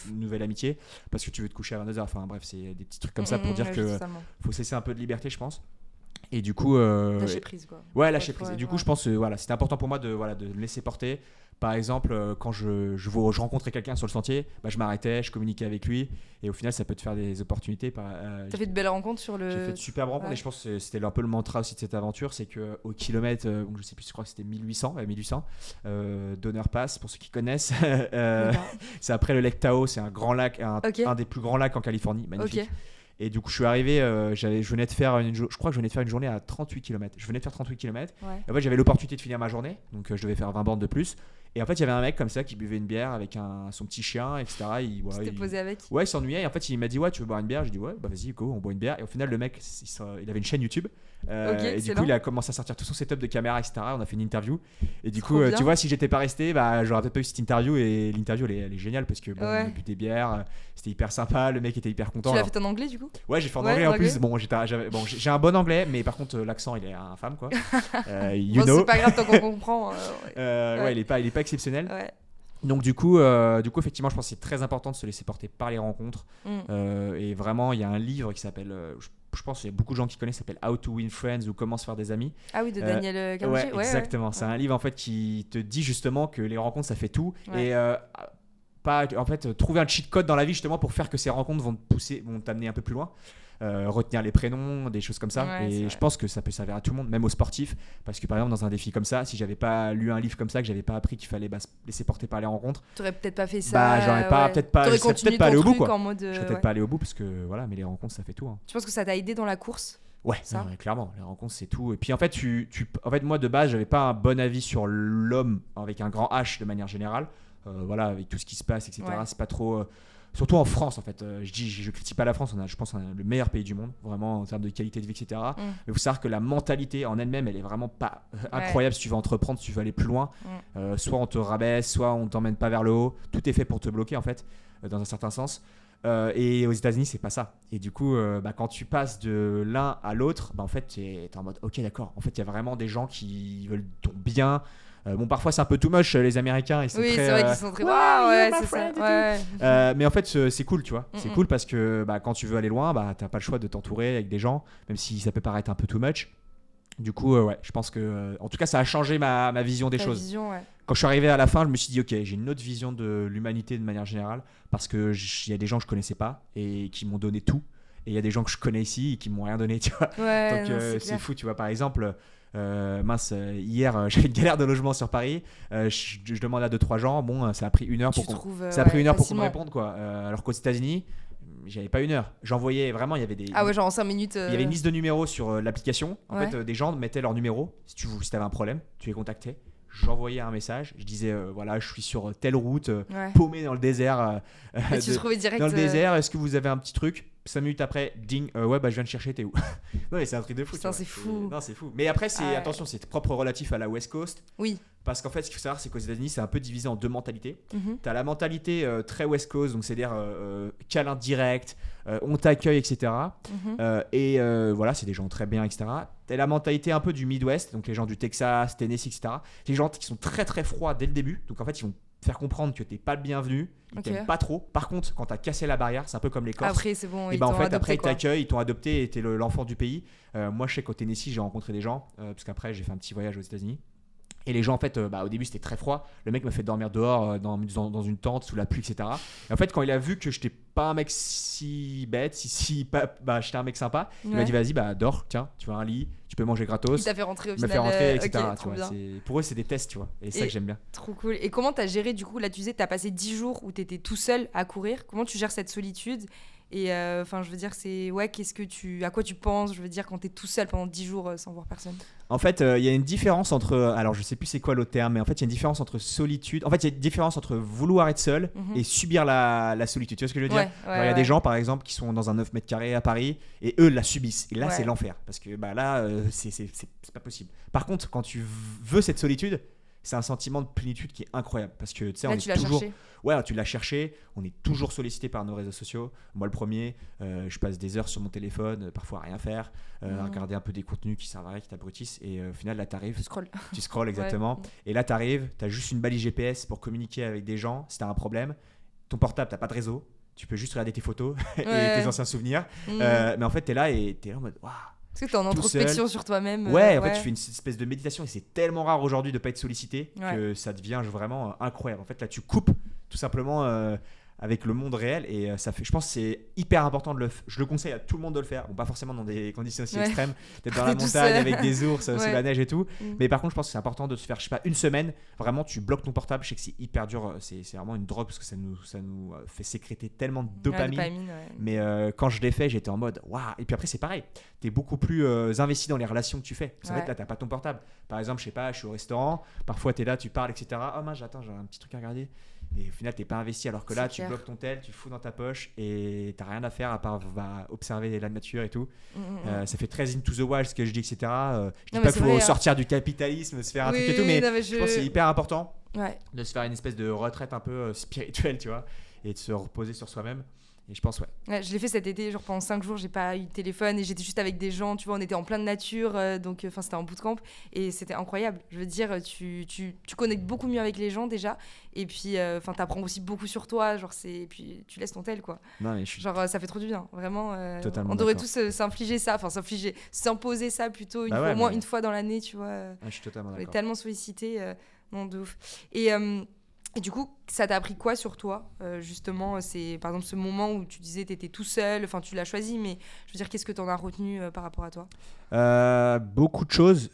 une nouvelle amitié parce que tu veux te coucher à 22h. Enfin bref, c'est des petits trucs comme ça pour dire que faut se laisser un peu de liberté, je pense. Et du coup lâcher prise, quoi. Ouais, lâcher prise. Et du coup, je pense voilà, c'était important pour moi de me laisser porter. Par exemple, quand je rencontrais quelqu'un sur le sentier, bah, je m'arrêtais, je communiquais avec lui et au final ça peut te faire des opportunités. T'as fait de belles rencontres sur le... J'ai fait de superbes rencontres et je pense que c'était un peu le mantra aussi de cette aventure, c'est qu'au kilomètre, je sais plus, je crois que c'était 1800 Donner Pass pour ceux qui connaissent. C'est après le lac Tahoe, c'est un grand lac, un des plus grands lacs en Californie, magnifique. Okay. Et du coup, je suis arrivé, je venais de faire une journée à 38 km. Je venais de faire 38 km. Ouais. En fait, j'avais l'opportunité de finir ma journée, donc je devais faire 20 bornes de plus. Et en fait, il y avait un mec comme ça qui buvait une bière avec son petit chien, etc. Tu t'es posé avec? Ouais, il s'ennuyait. Et en fait, il m'a dit, ouais, tu veux boire une bière? J'ai dit, ouais, bah vas-y, go, on boit une bière. Et au final, le mec, il avait une chaîne YouTube. Et du coup, il a commencé à sortir tout son setup de caméra, etc. On a fait une interview. Et du coup, tu vois, si j'étais pas resté, bah, j'aurais peut-être pas eu cette interview. Et l'interview, elle est géniale parce que bon, on a bu des bières. C'était hyper sympa. Le mec était hyper content. Tu l'as fait en anglais, du coup? Ouais, j'ai fait en anglais en plus. Bon, j'ai un bon anglais, mais par contre, l'accent, il est infâme, quoi. C'est pas grave tant qu'on comprend. Ouais, il est pas exceptionnel. Ouais. Donc du coup, effectivement, je pense que c'est très important de se laisser porter par les rencontres. Et vraiment, il y a un livre qui s'appelle, je pense qu'il y a beaucoup de gens qui connaissent, s'appelle How to Win Friends ou Comment se faire des amis. Ah oui, de Daniel Carnegie. Ouais, exactement. C'est un livre en fait qui te dit justement que les rencontres, ça fait tout. Et en fait, trouver un cheat code dans la vie justement pour faire que ces rencontres vont t'amener un peu plus loin. Retenir les prénoms, des choses comme ça. Et je pense que ça peut servir à tout le monde, même aux sportifs. Parce que par exemple, dans un défi comme ça, si j'avais pas lu un livre comme ça, que j'avais pas appris qu'il fallait se laisser porter par les rencontres, t'aurais peut-être pas fait ça. Bah, j'aurais pas, peut-être pas, je serais peut-être pas allé au bout, quoi. Je serais peut-être pas allé au bout parce que voilà, mais les rencontres, ça fait tout. Hein. Tu penses que ça t'a aidé dans la course? Ouais, clairement. Les rencontres, c'est tout. Et puis en fait, en fait, moi de base, j'avais pas un bon avis sur l'homme avec un grand H de manière générale. Voilà, avec tout ce qui se passe, etc. C'est pas trop. Surtout en France, en fait. Je critique pas la France, on a, je pense, le meilleur pays du monde, vraiment en termes de qualité de vie, etc. Mais il faut savoir que la mentalité en elle-même, elle est vraiment pas incroyable si tu veux entreprendre, si tu veux aller plus loin. Soit on te rabaisse, soit on t'emmène pas vers le haut. Tout est fait pour te bloquer, en fait, dans un certain sens. Et aux États-Unis, c'est pas ça. Et du coup, quand tu passes de l'un à l'autre, en fait, t'es en mode, ok, d'accord. En fait, il y a vraiment des gens qui veulent ton bien. Bon, parfois c'est un peu too much, les Américains, ils sont très, c'est vrai qu'ils sont très c'est ça. Mais en fait c'est cool, tu vois. C'est cool parce que quand tu veux aller loin, t'as pas le choix de t'entourer avec des gens, même si ça peut paraître un peu too much. Du coup, ouais, je pense que, en tout cas, ça a changé ma vision des choses. Vision, ouais. Quand je suis arrivé à la fin, je me suis dit, ok, j'ai une autre vision de l'humanité de manière générale, parce que il y a des gens que je connaissais pas et qui m'ont donné tout, et il y a des gens que je connais ici et qui m'ont rien donné, tu vois. Ouais, Donc non, c'est fou, tu vois. Par exemple, hier, j'avais une galère de logement sur Paris. Je demande à 2-3 gens, bon, ça a pris une heure pour qu'on me réponde, quoi. Alors qu'aux États-Unis, j'avais pas une heure. J'envoyais vraiment, il y avait des. Ah ouais, genre en 5 minutes. Il y avait une liste de numéros sur l'application. En fait, des gens mettaient leur numéro. Si tu avais un problème, tu les contactais. J'envoyais un message, je disais voilà, je suis sur telle route, paumé dans le désert. Tu te trouvais direct dans le désert, est-ce que vous avez un petit truc 5 minutes après, ding, ouais, bah je viens de chercher, t'es où? Non, mais c'est un truc de fou. Putain, c'est fou. Non, c'est fou. Mais après, attention, c'est propre relatif à la West Coast. Oui. Parce qu'en fait, ce qu'il faut savoir, c'est qu'aux États-Unis, c'est un peu divisé en deux mentalités. T'as la mentalité très West Coast, donc c'est-à-dire câlin direct, on t'accueille, etc. Voilà, c'est des gens très bien, etc. T'as la mentalité un peu du Midwest, donc les gens du Texas, Tennessee, etc. C'est des gens qui sont très très froids dès le début. Donc en fait, ils vont faire comprendre que t'es pas le bienvenu, ils t'aiment pas trop. Par contre, quand t'as cassé la barrière, c'est un peu comme les Corses. Après, c'est bon. Et en fait, après, ils t'accueillent, ils t'ont adopté et t'es l'enfant du pays. Moi, je sais qu'au Tennessee, j'ai rencontré des gens, parce qu'après, j'ai fait un petit voyage aux États-Unis. Et les gens, en fait, au début, c'était très froid. Le mec m'a fait dormir dehors dans une tente sous la pluie, etc. Et en fait, quand il a vu que j'étais pas un mec si bête, j'étais un mec sympa, il m'a dit vas-y, dors, tiens, tu as un lit, tu peux manger gratos. Il t'a fait rentrer au final. Il m'a fait rentrer, etc. Tu vois, pour eux, c'est des tests, tu vois. Et c'est ça que j'aime bien. Trop cool. Et comment t'as géré, du coup, là, tu disais, t'as passé 10 jours où t'étais tout seul à courir. Comment tu gères cette solitude ? Et enfin, je veux dire, à quoi tu penses, je veux dire, quand t'es tout seul pendant 10 jours sans voir personne? En fait, il y a une différence entre, alors je sais plus c'est quoi l'autre terme, mais en fait, il y a une différence entre solitude. En fait, il y a une différence entre vouloir être seul et subir la solitude. Tu vois ce que je veux dire? Il y a des gens, par exemple, qui sont dans un 9 mètres carrés à Paris et eux la subissent. Et là, c'est l'enfer parce que là, c'est pas possible. Par contre, quand tu veux cette solitude, c'est un sentiment de plénitude qui est incroyable parce que tu sais, tu l'as cherché. Ouais, tu l'as cherché, on est toujours sollicité par nos réseaux sociaux. Moi, le premier, je passe des heures sur mon téléphone, parfois à rien faire, à regarder un peu des contenus qui servent à rien, qui t'abrutissent. Et au final, là, t'arrives. Tu scrolles, exactement. Et là, t'arrives, t'as juste une balise GPS pour communiquer avec des gens si t'as un problème. Ton portable, t'as pas de réseau. Tu peux juste regarder tes photos et tes anciens souvenirs. Mais en fait, t'es là en mode waouh. Parce que t'es en introspection sur toi-même. Ouais, en fait, tu fais une espèce de méditation et c'est tellement rare aujourd'hui de pas être sollicité que ça devient vraiment incroyable. En fait, là, tu coupes tout simplement avec le monde réel et ça fait. Je pense que c'est hyper important je le conseille à tout le monde de le faire. Bon, pas forcément dans des conditions aussi extrêmes, peut-être dans la montagne avec des ours, sous la neige et tout. Mais par contre, je pense que c'est important de se faire, je sais pas, une semaine. Vraiment, tu bloques ton portable. Je sais que c'est hyper dur. C'est vraiment une drogue parce que ça nous fait sécréter tellement de dopamine. Mais quand je l'ai fait, j'étais en mode waouh. Et puis après, c'est pareil. T'es beaucoup plus investi dans les relations que tu fais. Ça va être là, t'as pas ton portable. Par exemple, je sais pas, je suis au restaurant. Parfois, t'es là, tu parles, etc. Oh mince, attends, j'ai un petit truc à regarder. Et au final, t'es pas investi. Alors que là, tu bloques ton tel, tu fous dans ta poche et t'as rien à faire à part observer la nature et tout. Ça fait très into the wild ce que je dis, etc. Je dis pas qu'il faut sortir du capitalisme, se faire un truc et tout, mais je pense que c'est hyper important de se faire une espèce de retraite un peu spirituelle, tu vois, et de se reposer sur soi-même. Et je pense, je l'ai fait cet été, genre pendant 5 jours, j'ai pas eu de téléphone et j'étais juste avec des gens, tu vois, on était en pleine nature, donc c'était en bootcamp et c'était incroyable. Je veux dire, tu connectes beaucoup mieux avec les gens déjà et puis t'apprends aussi beaucoup sur toi, genre et puis tu laisses ton tel, quoi. Non, mais genre ça fait trop du bien, vraiment. Totalement on devrait tous s'imposer ça plutôt au moins une fois dans l'année, tu vois. Je suis totalement d'accord. On est tellement sollicité, non, de ouf. Et du coup, ça t'a appris quoi sur toi, justement, c'est par exemple ce moment où tu disais t'étais tout seul, enfin tu l'as choisi, mais je veux dire, qu'est-ce que t'en as retenu par rapport à toi? Beaucoup de choses.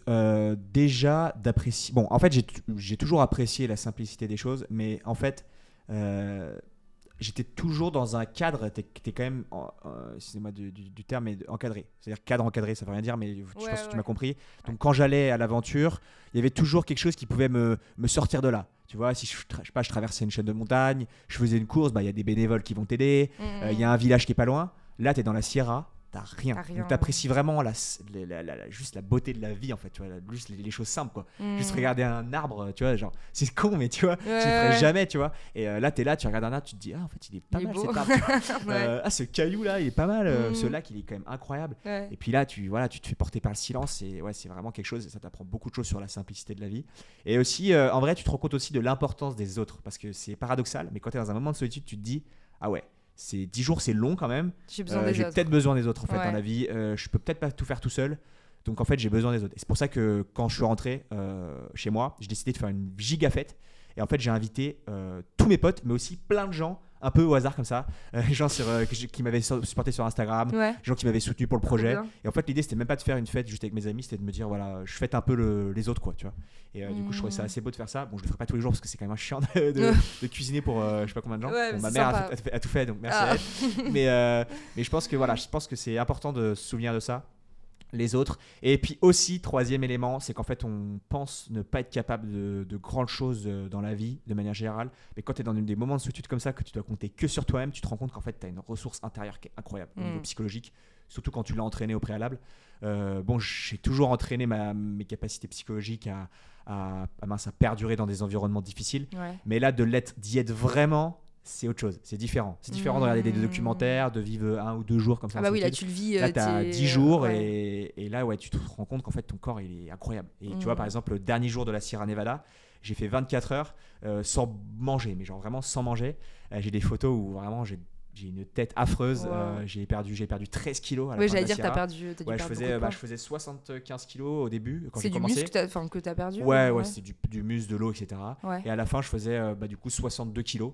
Déjà d'apprécier. Bon, en fait, j'ai toujours apprécié la simplicité des choses, mais en fait, j'étais toujours dans un cadre. T'es quand même, excusez-moi du terme, mais encadré. C'est-à-dire cadre encadré, ça veut rien dire, mais je pense que tu m'as compris. Donc quand j'allais à l'aventure, il y avait toujours quelque chose qui pouvait me sortir de là. Tu vois, si je traversais une chaîne de montagne, je faisais une course, il y a des bénévoles qui vont t'aider. Il y a un village qui est pas loin. Là, tu es dans la Sierra. T'as rien. Donc t'apprécies vraiment juste la beauté de la vie, en fait, tu vois, juste les choses simples, quoi. Juste regarder un arbre, tu vois, genre c'est con, mais tu vois, tu le ferais jamais, tu vois. Et là t'es là, tu regardes un arbre, tu te dis en fait il est pas mal cet arbre. Ce caillou là il est pas mal, ce lac il est quand même incroyable. Et puis là tu te fais porter par le silence et c'est vraiment quelque chose, ça t'apprend beaucoup de choses sur la simplicité de la vie. Et aussi en vrai tu te rends compte aussi de l'importance des autres, parce que c'est paradoxal, mais quand t'es dans un moment de solitude tu te dis ah ouais, c'est 10 jours, c'est long quand même. J'ai peut-être besoin des autres en fait dans la vie. Je peux peut-être pas tout faire tout seul, Donc en fait, j'ai besoin des autres. Et c'est pour ça que quand je suis rentré chez moi, j'ai décidé de faire une giga fête. Et en fait, j'ai invité tous mes potes, mais aussi plein de gens, un peu au hasard comme ça. Les gens qui m'avaient supporté sur Instagram, les gens qui m'avaient soutenu pour le projet. Et en fait, l'idée, c'était même pas de faire une fête juste avec mes amis, c'était de me dire, voilà, je fête un peu les autres, quoi, tu vois. Et du coup, je trouvais ça assez beau de faire ça. Bon, je le ferai pas tous les jours parce que c'est quand même chiant de cuisiner pour je sais pas combien de gens. Bon, ma mère a tout fait, donc merci à elle. Mais je pense que c'est important de se souvenir de ça. Les autres. Et puis aussi, troisième élément, c'est qu'en fait, on pense ne pas être capable de grandes choses dans la vie, de manière générale. Mais quand tu es dans des moments de solitude comme ça, que tu dois compter que sur toi-même, tu te rends compte qu'en fait, tu as une ressource intérieure qui est incroyable au niveau psychologique, surtout quand tu l'as entraîné au préalable. Bon, j'ai toujours entraîné mes capacités psychologiques à perdurer dans des environnements difficiles. Mais là, d'y être vraiment... c'est autre chose, c'est différent. C'est différent de regarder des documentaires, de vivre 1 ou 2 jours comme ça. Ah bah oui, là tu le vis. Là, t'as 10 jours et là, tu te rends compte qu'en fait, ton corps, il est incroyable. Et tu vois, par exemple, le dernier jour de la Sierra Nevada, j'ai fait 24 heures sans manger, mais genre vraiment sans manger. J'ai des photos où vraiment j'ai une tête affreuse. J'ai perdu 13 kilos à la fin j'allais de la dire, t'as perdu je faisais 75 kilos au début quand j'ai commencé. C'est du muscle que t'as perdu? Ouais, c'est du muscle, de l'eau, etc. Et à la fin, je faisais du coup 62 kilos.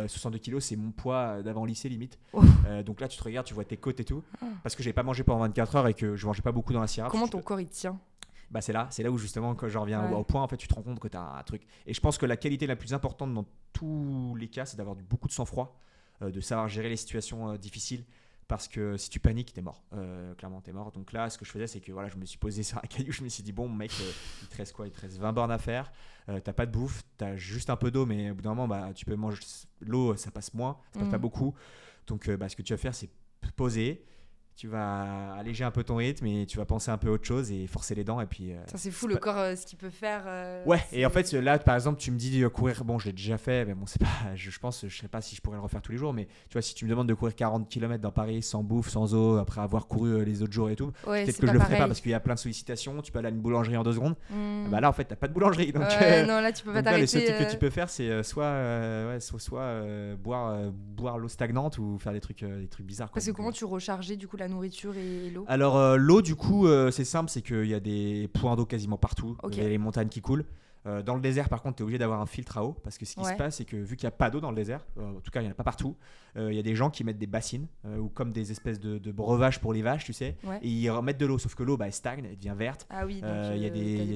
62 kilos, c'est mon poids d'avant lycée limite. Donc là, tu te regardes, tu vois tes côtes et tout. Parce que j'avais pas mangé pendant 24 heures et que je mangeais pas beaucoup dans la Sierra. Comment ton corps il tient? C'est là où justement, quand je reviens au point, en fait, tu te rends compte que tu as un truc. Et je pense que la qualité la plus importante dans tous les cas, c'est d'avoir beaucoup de sang-froid, de savoir gérer les situations difficiles. Parce que si tu paniques, t'es mort. Clairement, t'es mort. Donc là, ce que je faisais, c'est que je me suis posé sur un caillou. Je me suis dit, bon, mec, il te reste quoi? Il te reste 20 bornes à faire. T'as pas de bouffe. T'as juste un peu d'eau. Mais au bout d'un moment, tu peux manger. L'eau, ça passe moins. Ça passe pas beaucoup. Donc, ce que tu vas faire, c'est poser. Tu vas alléger un peu ton rythme et tu vas penser un peu autre chose et forcer les dents. Et puis, ça, c'est fou le corps, ce qu'il peut faire. Et en fait, là, par exemple, tu me dis de courir. Bon, je l'ai déjà fait, mais bon, c'est pas. Je pense, je sais pas si je pourrais le refaire tous les jours. Mais tu vois, si tu me demandes de courir 40 km dans Paris sans bouffe, sans eau, après avoir couru les autres jours et tout, peut-être que je le ferais pas parce qu'il y a plein de sollicitations. Tu peux aller à une boulangerie en 2 secondes. Là, en fait, t'as pas de boulangerie. Donc, non, là, tu peux pas t'arrêter. Les seuls trucs que tu peux faire, c'est soit boire l'eau stagnante ou faire des trucs bizarres. Parce que comment tu rechargeais du coup la nourriture et l'eau? Alors l'eau, du coup, c'est simple, c'est qu'il y a des points d'eau quasiment partout. Il y a les montagnes qui coulent. Dans le désert, par contre, tu es obligé d'avoir un filtre à eau parce que ce qui se passe, c'est que vu qu'il n'y a pas d'eau dans le désert, en tout cas, il n'y en a pas partout, il y a des gens qui mettent des bassines ou comme des espèces de breuvages pour les vaches, tu sais, et ils remettent de l'eau. Sauf que l'eau, elle stagne, elle devient verte. Ah oui, donc il y a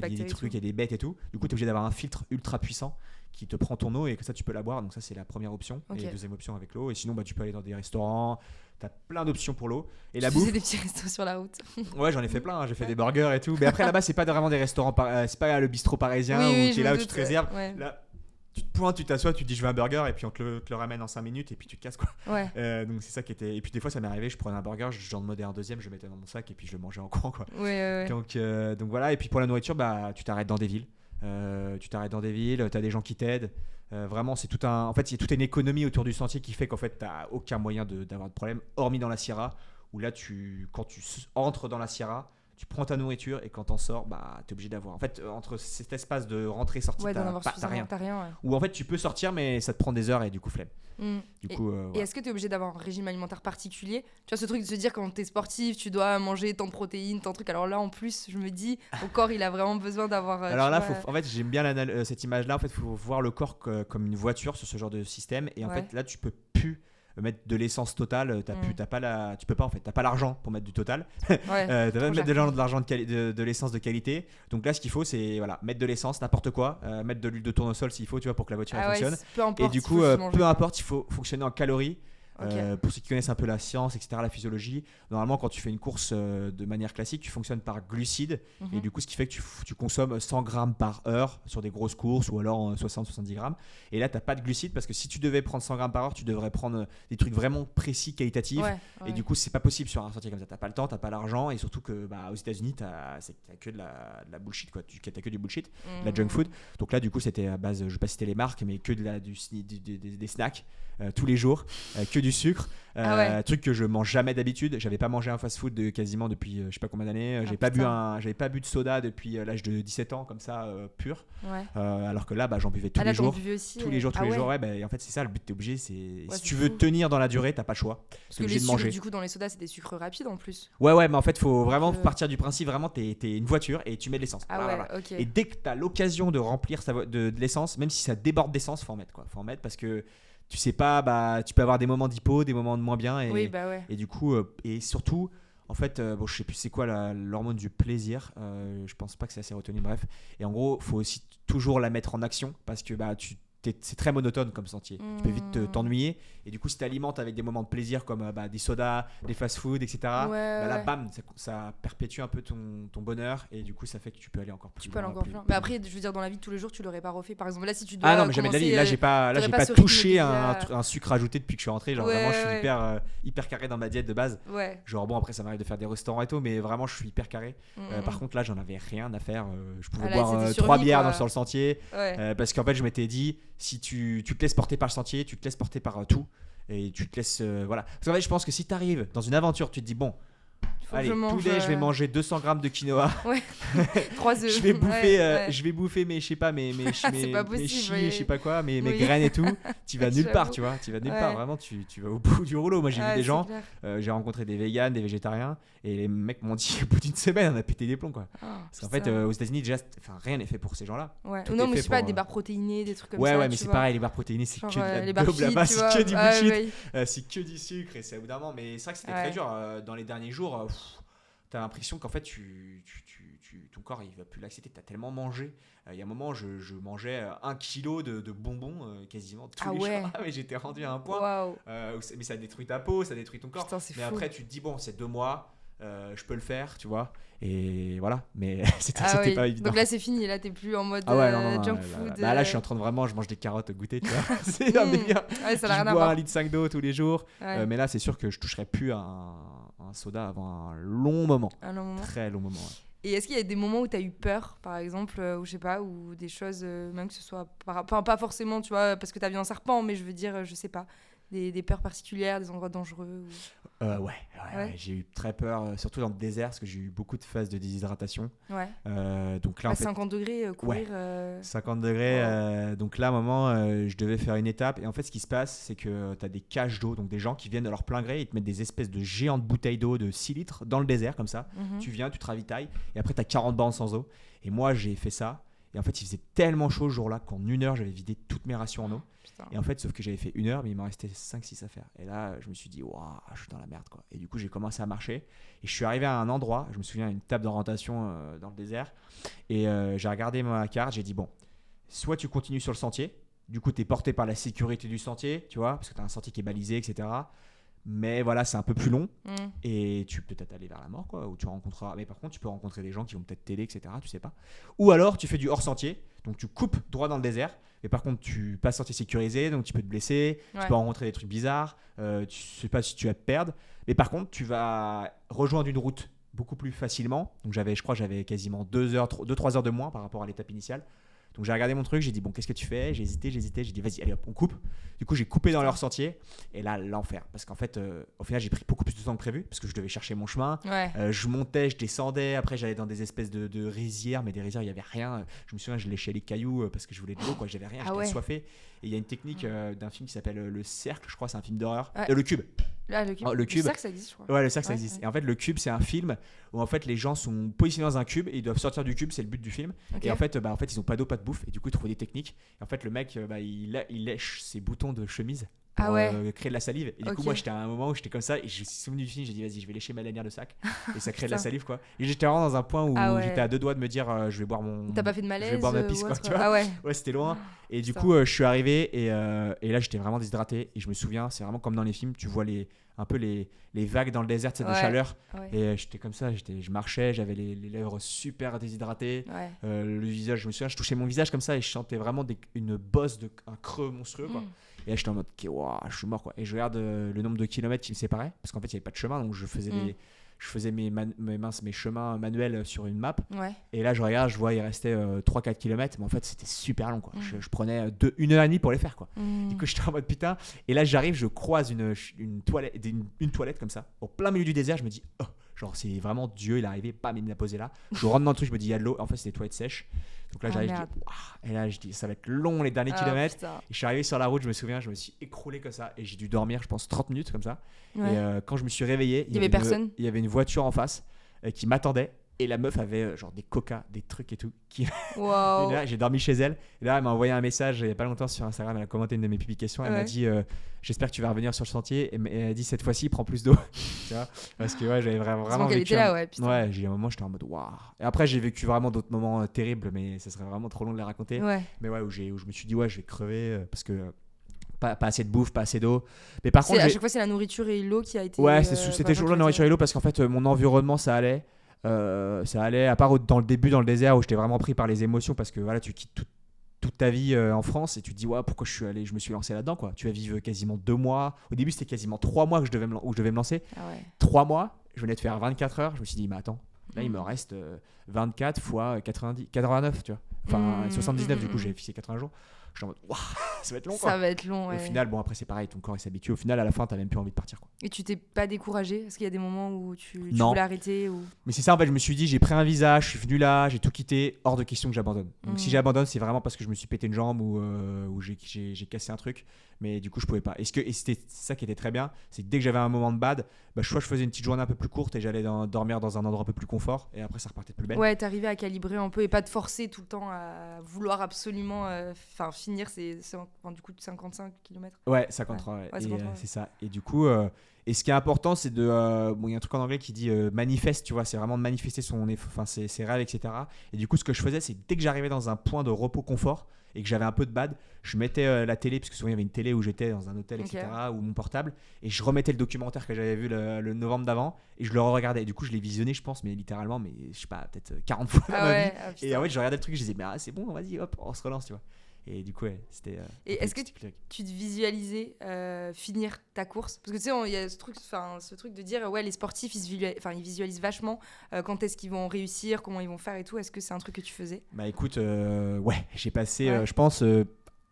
des trucs, il y a des bêtes et tout. Du coup, tu es obligé d'avoir un filtre ultra puissant qui te prend ton eau et que ça, tu peux la boire. Donc ça, c'est la première option. Et la deuxième option avec l'eau. Et sinon, tu peux aller dans des restaurants. T'as plein d'options pour l'eau. Et la bouffe. Tu faisais des petits restos sur la route. Ouais, j'en ai fait plein. J'ai fait des burgers et tout. Mais après, là-bas, c'est pas vraiment des restaurants. C'est pas le bistrot parisien où tu es là où tu te réserves. Là, tu te pointes, tu t'assois, tu te dis je veux un burger et puis on te le ramène en 5 minutes et puis tu te casses quoi. Donc c'est ça qui était. Et puis des fois, ça m'est arrivé, je prenais un burger, j'en demandais un deuxième, je le mettais dans mon sac et puis je le mangeais en courant quoi. Donc voilà. Et puis pour la nourriture, tu t'arrêtes dans des villes. T'as des gens qui t'aident. Vraiment, c'est tout un. En fait, il y a toute une économie autour du sentier qui fait qu'en fait, t'as aucun moyen d'avoir de problème, hormis dans la Sierra, où là, quand tu entres dans la Sierra, tu prends ta nourriture et quand t'en sors, t'es obligé d'avoir. En fait, entre cet espace de rentrée-sortie, t'as rien. Ou en fait, tu peux sortir, mais ça te prend des heures et du coup, flemme. Et est-ce que tu es obligé d'avoir un régime alimentaire particulier? Tu vois, ce truc de se dire quand tu es sportif, tu dois manger tant de protéines, tant de trucs. Alors là, en plus, je me dis, ton corps, il a vraiment besoin d'avoir. Alors là, en fait, j'aime bien cette image-là. En fait, il faut voir le corps comme une voiture sur ce genre de système. Et en fait, là, tu peux plus mettre de l'essence totale, tu peux pas en fait, t'as pas l'argent pour mettre du total. T'as même mettre de l'argent de l'essence de qualité. Donc là, ce qu'il faut, c'est mettre de l'essence, n'importe quoi, mettre de l'huile de tournesol s'il faut, tu vois, pour que la voiture fonctionne. Et du coup, peu importe, il faut fonctionner en calories. Pour ceux qui connaissent un peu la science, etc., la physiologie, normalement quand tu fais une course de manière classique, tu fonctionnes par glucides et du coup ce qui fait que tu consommes 100 grammes par heure sur des grosses courses ou alors 60-70 grammes. Et là t'as pas de glucides parce que si tu devais prendre 100 grammes par heure, tu devrais prendre des trucs vraiment précis, qualitatifs. Et du coup c'est pas possible sur un sentier comme ça. T'as pas le temps, t'as pas l'argent et surtout que aux États-Unis t'as que de la bullshit quoi. T'as que du bullshit, de la junk food. Donc là du coup c'était à base, je vais pas citer les marques, mais que des snacks tous les jours, que du du sucre. Truc que je mange jamais d'habitude. J'avais pas mangé un fast-food quasiment depuis je sais pas combien d'années. J'avais pas bu de soda depuis l'âge de 17 ans comme ça pur. Alors que là j'en buvais tous les jours. Tous les jours. En fait c'est ça le but. T'es obligé. Si tu veux tenir dans la durée, t'as pas le choix. Parce que les sucres du coup dans les sodas c'est des sucres rapides en plus. Ouais mais en fait faut vraiment partir du principe vraiment t'es une voiture et tu mets de l'essence. Et dès que t'as l'occasion de remplir de l'essence, même si ça déborde d'essence, faut en mettre quoi. Faut en mettre parce que tu sais pas, tu peux avoir des moments d'hypo, des moments de moins bien et du coup et surtout en fait je sais plus c'est quoi l'hormone du plaisir, je pense pas que c'est la sérotonine, bref, et en gros faut aussi toujours la mettre en action parce que c'est très monotone comme sentier. Tu peux vite t'ennuyer et du coup si tu alimentes avec des moments de plaisir comme des sodas, des fast-food, etc. Là bam ça perpétue un peu ton bonheur et du coup ça fait que tu peux aller encore plus loin. Mais après je veux dire dans la vie de tous les jours tu l'aurais pas refait par exemple là si tu dois non mais jamais de la vie, là j'ai pas touché un sucre ajouté depuis que je suis rentré, genre vraiment je suis hyper carré dans ma diète de base. Genre bon après ça m'arrive de faire des restaurants et tout mais vraiment je suis hyper carré. Par contre là j'en avais rien à faire, je pouvais boire 3 bières sur le sentier parce qu'en fait je m'étais dit si tu te laisses porter par le sentier, tu te laisses porter par tout et tu te laisses voilà. Parce qu'en fait je pense que si tu arrives dans une aventure, tu te dis bon allez, je vais manger 200 grammes de quinoa. 3 œufs. Je vais bouffer mes je sais pas mes chies, je sais pas quoi, mes graines et tout. Tu vas nulle part, tu vois. Tu vas nulle part, vraiment tu vas au bout du rouleau. Moi j'ai vu des gens, j'ai rencontré des véganes, des végétariens et les mecs m'ont dit au bout d'une semaine on a pété des plombs quoi. Parce qu'en fait aux États-Unis déjà rien n'est fait pour ces gens-là. Non mais je sais pas des barres protéinées, des trucs comme ça. Ouais mais c'est pareil, les barres protéinées c'est que de la dope là-bas, c'est que du bullshit. C'est que du sucre et c'est au bout d'un moment, mais c'est vrai que c'était très dur dans les derniers jours. T'as l'impression qu'en fait ton corps il va plus l'accepter, t'as tellement mangé. Il y a un moment je mangeais 1 kilo de bonbons quasiment tous les jours. Mais j'étais rendu à un point mais ça détruit ta peau, ça détruit ton corps. Mais après tu te dis bon c'est 2 mois, je peux le faire, tu vois, et voilà, mais c'était pas évident. Donc là c'est fini, là t'es plus en mode junk food. Là je suis en train de vraiment je mange des carottes goûtées, tu vois. C'est un délire. Je bois 1,5 litre d'eau tous les jours, mais là c'est sûr que je toucherai plus à un soda avant un long moment. Très long moment. Et est-ce qu'il y a des moments où tu as eu peur, par exemple, ou je sais pas, ou des choses, même que ce soit pas forcément, tu vois, parce que tu as vu un serpent, mais je veux dire, je sais pas, des peurs particulières, des endroits dangereux Ouais, j'ai eu très peur, surtout dans le désert, parce que j'ai eu beaucoup de phases de déshydratation. Donc là, à 50 degrés, courir. 50 degrés, donc là, à un moment, je devais faire une étape. Et en fait, ce qui se passe, c'est que tu as des cages d'eau, donc des gens qui viennent de leur plein gré, ils te mettent des espèces de géantes bouteilles d'eau de 6 litres dans le désert, comme ça. Tu viens, tu te ravitailles, et après, tu as 40 bornes sans eau. Et moi, j'ai fait ça. Et en fait, il faisait tellement chaud ce jour-là qu'en 1 heure, j'avais vidé toutes mes rations en eau. Et en fait, sauf que j'avais fait 1 heure, mais il m'en restait 5-6 à faire. Et là, je me suis dit, waouh, je suis dans la merde, quoi. Et du coup, j'ai commencé à marcher. Et je suis arrivé à un endroit, je me souviens, une table d'orientation dans le désert. Et j'ai regardé ma carte, j'ai dit, bon, soit tu continues sur le sentier. Du coup, tu es porté par la sécurité du sentier, tu vois, parce que tu as un sentier qui est balisé, etc. Mais voilà, c'est un peu plus long et tu peux peut-être aller vers la mort, quoi, où tu rencontreras. Mais par contre, tu peux rencontrer des gens qui vont peut-être t'aider, etc. Tu sais pas. Ou alors, tu fais du hors-sentier, donc tu coupes droit dans le désert. Mais par contre, tu passes sentier sécurisé, donc tu peux te blesser, tu peux rencontrer des trucs bizarres, tu sais pas si tu vas te perdre. Mais par contre, tu vas rejoindre une route beaucoup plus facilement. Donc je crois que j'avais quasiment 2-3 heures de moins par rapport à l'étape initiale. Donc j'ai regardé mon truc, j'ai dit bon, qu'est-ce que tu fais? J'ai hésité, j'ai dit vas-y, allez hop, on coupe. Du coup, j'ai coupé dans leur sentier et là, l'enfer. Parce qu'en fait, au final, j'ai pris beaucoup plus de temps que prévu parce que je devais chercher mon chemin. Je montais, je descendais, après j'allais dans des espèces de rizières, mais des rizières, il n'y avait rien. Je me souviens, je léchais les cailloux parce que je voulais de l'eau, quoi. J'avais rien, j'étais assoiffé. Et il y a une technique d'un film qui s'appelle Le Cercle, je crois, c'est un film d'horreur. Le Cube. Le cercle, ça existe, je crois. Ouais, le cercle, ça existe. Et en fait, le cube, c'est un film où en fait les gens sont positionnés dans un cube et ils doivent sortir du cube, c'est le but du film. Et en fait, ils ont pas d'eau, pas de bouffe. Et du coup, ils trouvent des techniques. Et en fait, le mec, il lèche ses boutons de chemise pour créer de la salive. Et du coup, moi, j'étais à un moment où j'étais comme ça et je me suis souvenu du film. J'ai dit, vas-y, je vais lécher ma lanière de sac. Et ça crée de la salive, quoi. Et j'étais vraiment dans un point où j'étais à 2 doigts de me dire, je vais boire mon. T'as pas fait de malaise? Je vais boire ma pisse, quoi. Tu vois ouais, c'était loin. Et du coup, je suis arrivé et là, j'étais vraiment déshydraté. Et je me souviens, c'est vraiment comme dans les films, tu vois un peu les vagues dans le désert, de chaleur. Et j'étais comme ça, je marchais, j'avais les lèvres super déshydratées. Le visage, je me souviens, je touchais mon visage comme ça et je sentais vraiment une bosse, un creux monstrueux, quoi. Et là, j'étais en mode, je suis mort, quoi. Et je regarde le nombre de kilomètres qui me séparaient, parce qu'en fait, il n'y avait pas de chemin, donc je je faisais mes chemins manuels sur une map. Ouais. Et là, je regarde, je vois, il restait 3-4 km. Mais en fait, c'était super long, quoi. Je prenais 1h30 pour les faire, quoi. Du coup, j'étais en mode putain. Et là, j'arrive, je croise une toilette comme ça. Au plein milieu du désert, je me dis, oh, genre, c'est vraiment Dieu, il est arrivé, bam, il me l'a posé là. Je rentre dans le truc, je me dis, il y a de l'eau. En fait, c'était des toilettes sèches. Donc là, j'arrive, je dis, et là, je dis, ça va être long les derniers kilomètres. Putain. Et je suis arrivé sur la route, je me souviens, je me suis écroulé comme ça. Et j'ai dû dormir, je pense, 30 minutes comme ça. Ouais. Et quand je me suis réveillé, il y avait une voiture en face qui m'attendait. Et la meuf avait genre des coca, des trucs et tout. Wow. Et là, j'ai dormi chez elle. Et là, elle m'a envoyé un message il n'y a pas longtemps sur Instagram. Elle a commenté une de mes publications. Elle m'a dit j'espère que tu vas revenir sur le sentier. Et elle a dit cette fois-ci, prends plus d'eau. Tu vois, parce que ouais, j'avais vraiment vécu. Était là, ouais, putain. Ouais, j'ai un moment, j'étais en mode waouh. Et après, j'ai vécu vraiment d'autres moments terribles, mais ça serait vraiment trop long de les raconter. Ouais. Mais ouais, où je me suis dit ouais, je vais crever parce que. Pas assez de bouffe, pas assez d'eau. Mais par contre, à chaque fois, c'est la nourriture et l'eau qui a été. Ouais, c'était toujours la nourriture et l'eau parce qu'en fait, mon environnement, ça allait. À part dans le début dans le désert où j'étais vraiment pris par les émotions parce que voilà, tu quittes toute ta vie en France et tu te dis ouais, pourquoi je me suis lancé là-dedans, quoi. Tu vas vivre quasiment 2 mois. Au début, c'était quasiment 3 mois où je devais me lancer. 3 mois, je venais de faire 24 heures. Je me suis dit, mais attends, là, il me reste 24 fois 89, tu vois. Enfin, 79, du coup, j'ai fixé 80 jours. Je suis en mode, waouh, ça va être long, quoi. Ça va être long, ouais. Au final, bon, après, c'est pareil, ton corps il s'habitue. Au final, à la fin, t'as même plus envie de partir, quoi. Et tu t'es pas découragé? Est-ce qu'il y a des moments où tu voulais arrêter ou... Mais c'est ça, en fait, je me suis dit, j'ai pris un visa, je suis venu là, j'ai tout quitté, hors de question que j'abandonne. Donc si j'abandonne, c'est vraiment parce que je me suis pété une jambe ou j'ai cassé un truc. Mais du coup, je pouvais pas. Et c'était ça qui était très bien, c'est que dès que j'avais un moment de bad, soit je faisais une petite journée un peu plus courte et j'allais dormir dans un endroit un peu plus confort. Et après, ça repartait de plus belle. Ouais, t'arrivais à calibrer un peu et pas te forcer tout le temps à vouloir absolument finir du coup de 55 km. Ouais, 53, ouais. Et, c'est ça. Et du coup, et ce qui est important, c'est de. Il y a un truc en anglais qui dit manifeste, tu vois, c'est vraiment de manifester ses rêves, etc. Et du coup, ce que je faisais, c'est dès que j'arrivais dans un point de repos confort et que j'avais un peu de bad, je mettais la télé, parce que souvent il y avait une télé où j'étais dans un hôtel, etc., ou mon portable, et je remettais le documentaire que j'avais vu le novembre d'avant, et je le regardais. Et du coup, je l'ai visionné, je pense, mais littéralement, je sais pas, peut-être 40 fois dans ma vie. Et en fait, je regardais le truc, je disais, mais c'est bon, vas-y, hop, on se relance, tu vois. Et du coup, ouais, c'était. Et est-ce que tu te visualisais finir ta course? Parce que tu sais, il y a ce truc de dire, ouais, les sportifs, ils visualisent vachement quand est-ce qu'ils vont réussir, comment ils vont faire et tout. Est-ce que c'est un truc que tu faisais? Bah écoute, ouais, j'ai passé, je pense,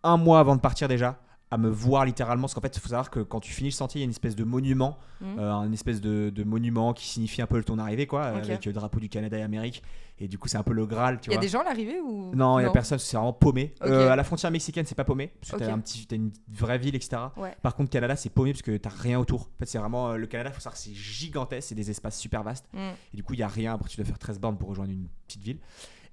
1 mois avant de partir déjà, à me voir littéralement. Parce qu'en fait, il faut savoir que quand tu finis le sentier, il y a une espèce de monument, une espèce de monument qui signifie un peu ton arrivée, quoi, avec le drapeau du Canada et Amérique. Et du coup, c'est un peu le Graal, tu vois. Il y a des gens à l'arrivée ou... Non, il n'y a personne, c'est vraiment paumé. À la frontière mexicaine, c'est pas paumé, parce que t'as une vraie ville, etc. Ouais. Par contre, Canada, c'est paumé parce que t'as rien autour. En fait, c'est vraiment le Canada, il faut savoir que c'est gigantesque, c'est des espaces super vastes. Et du coup, il n'y a rien. Après, tu dois faire 13 bornes pour rejoindre une petite ville.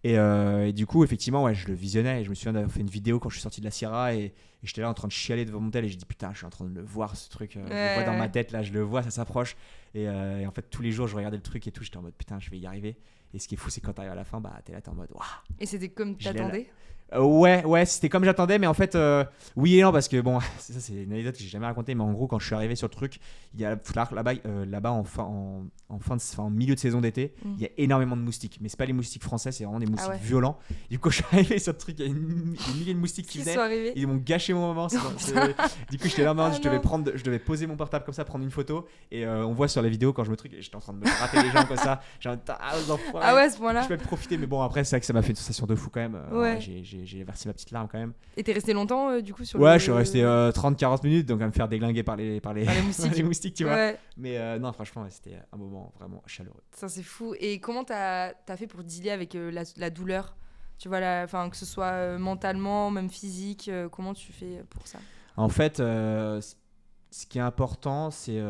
Et du coup, effectivement, ouais, je le visionnais. Et je me souviens d'avoir fait une vidéo quand je suis sorti de la Sierra et j'étais là en train de chialer devant mon tel. Et j'ai dit, putain, je suis en train de le voir, ce truc. Je le vois dans ma tête, là, je le vois, ça s'approche. Et en fait, tous les jours, je regardais le truc et tout. J'étais en mode, putain, je vais y arriver. Et ce qui est fou, c'est quand t'arrives à la fin, t'es là, t'es en mode, waouh. Et c'était comme t'attendais? Ouais, c'était comme j'attendais, mais en fait, oui et non, parce que bon, ça c'est une anecdote que j'ai jamais racontée, mais en gros, quand je suis arrivé sur le truc, il y a là-bas en milieu de saison d'été, il y a énormément de moustiques, mais c'est pas les moustiques français, c'est vraiment des moustiques violents. Du coup, quand je suis arrivé sur le truc, il y a des milliers de moustiques qui venaient, ils m'ont gâché mon moment. Du coup, j'étais là, je devais poser mon portable comme ça, prendre une photo, et on voit sur la vidéo quand je me truc, j'étais en train de me rater les jambes comme ça, genre ouais, ce point-là. Je vais profiter, mais bon, après, c'est vrai que ça m'a fait une sensation de fou quand même. Ouais. J'ai versé ma petite larme quand même. Et t'es resté longtemps du coup sur je suis resté 30-40 minutes, donc à me faire déglinguer par les moustiques. les moustiques, tu vois. Ouais. Mais non, franchement, c'était un moment vraiment chaleureux. Ça, c'est fou. Et comment t'as fait pour dealer avec la douleur? Tu vois, que ce soit mentalement, même physique, comment tu fais pour ça? En fait, ce qui est important, c'est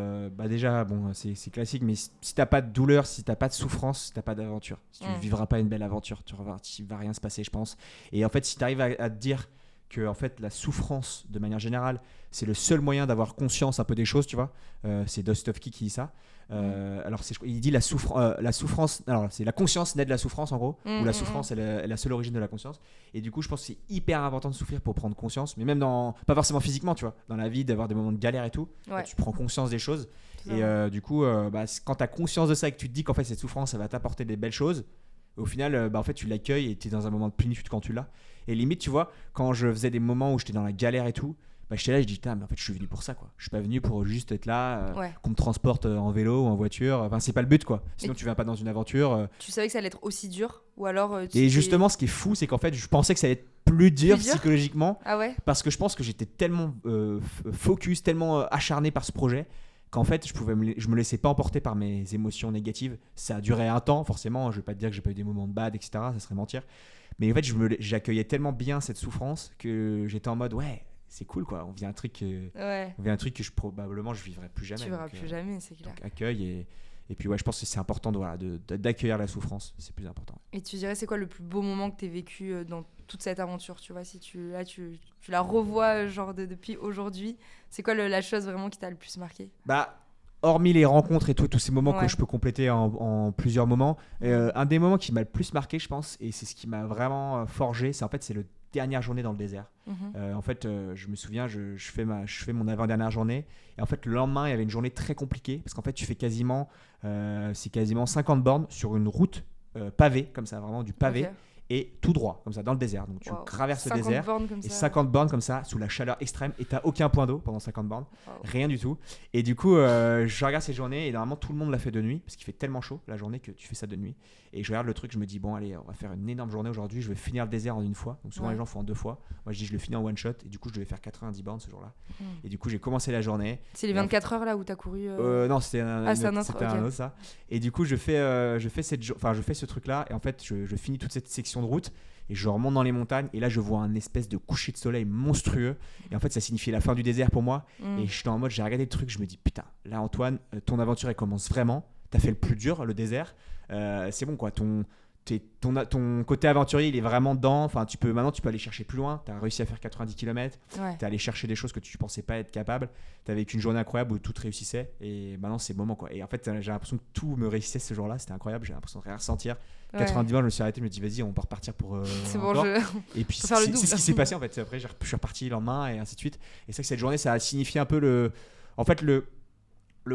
déjà, bon, c'est classique, mais si t'as pas de douleur, si t'as pas de souffrance, si t'as pas d'aventure, si tu vivras pas une belle aventure, il va rien se passer, je pense. Et en fait, si t'arrives à te dire que en fait, la souffrance, de manière générale, c'est le seul moyen d'avoir conscience un peu des choses, tu vois. C'est Dostoevsky qui dit ça. Alors il dit la souffrance, alors c'est la conscience naît de la souffrance en gros, ou la souffrance est la seule origine de la conscience. Et du coup, je pense que c'est hyper important de souffrir pour prendre conscience, mais même pas forcément physiquement, tu vois, dans la vie, d'avoir des moments de galère et tout, tu prends conscience des choses. Et du coup, quand tu as conscience de ça et que tu te dis qu'en fait cette souffrance, ça va t'apporter des belles choses, au final, en fait, tu l'accueilles et tu es dans un moment de plénitude quand tu l'as. Et limite, tu vois, quand je faisais des moments où j'étais dans la galère et tout, bah, j'étais là, je dis mais en fait je suis venu pour ça quoi. Je suis pas venu pour juste être là, Ouais. qu'on me transporte en vélo ou en voiture. Enfin c'est pas le but quoi. Sinon tu viens pas dans une aventure. Tu savais que ça allait être aussi dur ou alors Et justement ce qui est fou c'est qu'en fait je pensais que ça allait être plus dur psychologiquement. Ah ouais. Parce que je pense que j'étais tellement focus, tellement acharné par ce projet qu'en fait je me laissais pas emporter par mes émotions négatives. Ça a duré un temps forcément. Je vais pas te dire que j'ai pas eu des moments de bad etc. Ça serait mentir. Mais en fait j'accueillais tellement bien cette souffrance que j'étais en mode ouais. C'est cool quoi, on vit un truc que probablement je vivrai plus jamais. Tu verras plus jamais, c'est clair. Donc accueil et puis ouais, je pense que c'est important d'accueillir la souffrance, c'est plus important. Et tu dirais c'est quoi le plus beau moment que tu aies vécu dans toute cette aventure, tu vois, si tu la revois genre depuis aujourd'hui, c'est quoi la chose vraiment qui t'a le plus marqué? Bah hormis les rencontres et tous ces moments que je peux compléter en plusieurs moments, un des moments qui m'a le plus marqué je pense, et c'est ce qui m'a vraiment forgé, c'est le dernière journée dans le désert. En fait, je me souviens, je fais mon avant-dernière journée. Et en fait, le lendemain, il y avait une journée très compliquée. Parce qu'en fait, tu fais quasiment 50 bornes sur une route pavée, comme ça, vraiment du pavé. Okay. Et tout droit, comme ça, dans le désert. Donc tu traverses le désert et 50 bornes comme ça, sous la chaleur extrême. Et tu n'as aucun point d'eau pendant 50 bornes. Rien du tout. Et du coup, je regarde cette journée et normalement, tout le monde l'a fait de nuit. Parce qu'il fait tellement chaud la journée que tu fais ça de nuit. Et je regarde le truc, je me dis, bon, allez, on va faire une énorme journée aujourd'hui. Je vais finir le désert en une fois. Donc souvent, les gens font en 2 fois. Moi, je dis, je le finis en one shot. Et du coup, je devais faire 90 bornes ce jour-là. Et du coup, j'ai commencé la journée. C'est les 24 heures là où tu as couru Non, c'était un autre, ça. Et du coup, je fais ce truc-là. Et en fait, je finis toute cette section de route. Et je remonte dans les montagnes et là je vois un espèce de coucher de soleil monstrueux et en fait ça signifiait la fin du désert pour moi. Et j'étais en mode, j'ai regardé le truc, je me dis putain, là Antoine, ton aventure elle commence vraiment, t'as fait le plus dur, le désert, c'est bon quoi, ton côté aventurier il est vraiment dedans. Enfin, maintenant tu peux aller chercher plus loin. Tu as réussi à faire 90 km. Tu es allé chercher des choses que tu pensais pas être capable. Tu as vécu une journée incroyable où tout réussissait. Et maintenant c'est le moment quoi. Et en fait j'ai l'impression que tout me réussissait ce jour-là. C'était incroyable. J'ai l'impression de rien ressentir. 90 bornes, je me suis arrêté. Je me dis vas-y, on peut repartir pour. C'est bon, Et puis c'est ce qui s'est passé en fait. Après je suis reparti le lendemain et ainsi de suite. Et c'est vrai que cette journée ça a signifié un peu le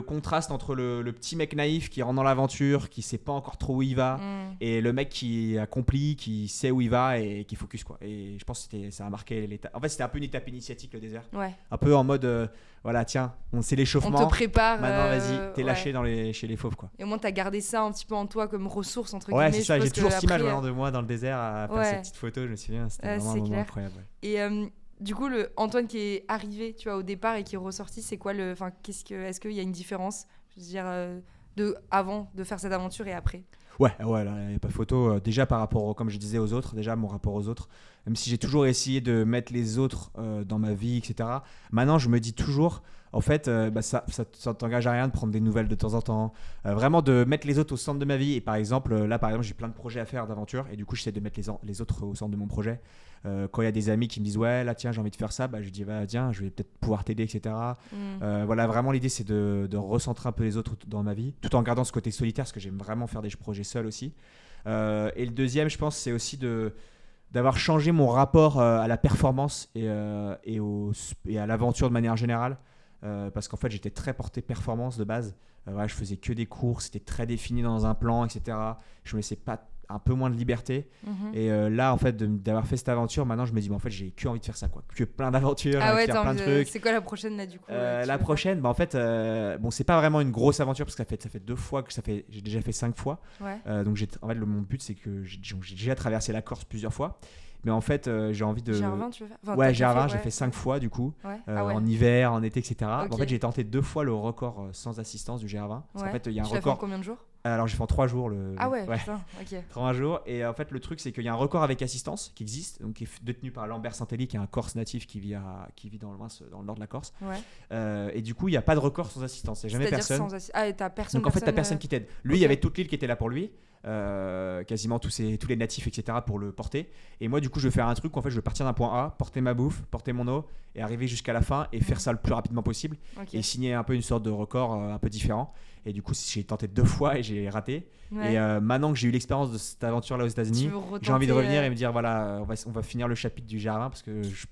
contraste entre le petit mec naïf qui rentre dans l'aventure, qui sait pas encore trop où il va, et le mec qui accomplit, qui sait où il va et qui focus quoi. Et je pense que ça a marqué l'étape. En fait, c'était un peu une étape initiatique le désert. Ouais. Un peu en mode voilà, tiens, c'est l'échauffement. On te prépare. Maintenant, vas-y, t'es lâché chez les fauves quoi. Et au moins, t'as gardé ça un petit peu en toi comme ressource entre guillemets. Ouais, c'est ça. J'ai toujours cette image de moi dans le désert à faire ces petites photos. Je me souviens, c'était vraiment un moment incroyable. Ouais. Et du coup, le Antoine qui est arrivé, tu vois, au départ et qui est ressorti, c'est quoi est-ce qu'il y a une différence? Je veux dire, avant de faire cette aventure et après. Ouais, là, il n'y a pas photo. Déjà, par rapport, comme je disais, aux autres, déjà, mon rapport aux autres, même si j'ai toujours essayé de mettre les autres dans ma vie, etc., maintenant, je me dis toujours, en fait, ça t'engage à rien de prendre des nouvelles de temps en temps. Vraiment, de mettre les autres au centre de ma vie. Et par exemple, j'ai plein de projets à faire d'aventure. Et du coup, j'essaie de mettre les autres au centre de mon projet. Quand il y a des amis qui me disent ouais là tiens j'ai envie de faire ça, je dis tiens je vais peut-être pouvoir t'aider etc. Voilà, vraiment l'idée c'est de recentrer un peu les autres dans ma vie tout en gardant ce côté solitaire parce que j'aime vraiment faire des projets seul aussi. Et le deuxième je pense c'est aussi d'avoir changé mon rapport à la performance et à l'aventure de manière générale, parce qu'en fait j'étais très porté performance de base. Je faisais que des courses, c'était très défini dans un plan etc. Je me laissais pas un peu moins de liberté. Et là en fait d'avoir fait cette aventure, maintenant je me dis en fait j'ai que envie de faire ça quoi, que plein d'aventures, faire plein de trucs. C'est quoi la prochaine là du coup la prochaine en fait c'est pas vraiment une grosse aventure parce que ça fait 2 fois que j'ai déjà fait 5 fois. Donc en fait mon but c'est que j'ai déjà traversé la Corse plusieurs fois. Mais en fait, j'ai envie de. GR20, tu veux faire GR20, j'ai fait 5 fois du coup, en hiver, en été, etc. Okay. En fait, j'ai tenté 2 fois le record sans assistance du GR20. Parce qu'en fait, il y a un record. Tu l'as fait en combien de jours ? Alors, j'ai fait en 3 jours. Putain, ok. 3 jours. Et en fait, le truc, c'est qu'il y a un record avec assistance qui existe, donc qui est détenu par Lambert Saint-Élie, qui est un Corse natif qui vit dans le nord de la Corse. Et du coup, il n'y a pas de record sans assistance. Il n'y a jamais personne. T'as personne. Donc en fait, t'as personne qui t'aide. Lui, il y avait toute l'île qui était là pour lui. Quasiment tous les natifs etc pour le porter, et moi du coup je vais faire un truc où en fait je vais partir d'un point A, porter ma bouffe, porter mon eau et arriver jusqu'à la fin et faire ça le plus rapidement possible, et signer un peu une sorte de record un peu différent. Et du coup j'ai tenté 2 fois et j'ai raté. Et maintenant que j'ai eu l'expérience de cette aventure là aux États-Unis, j'ai envie de revenir et me dire voilà, on va finir le chapitre du GR20 parce que je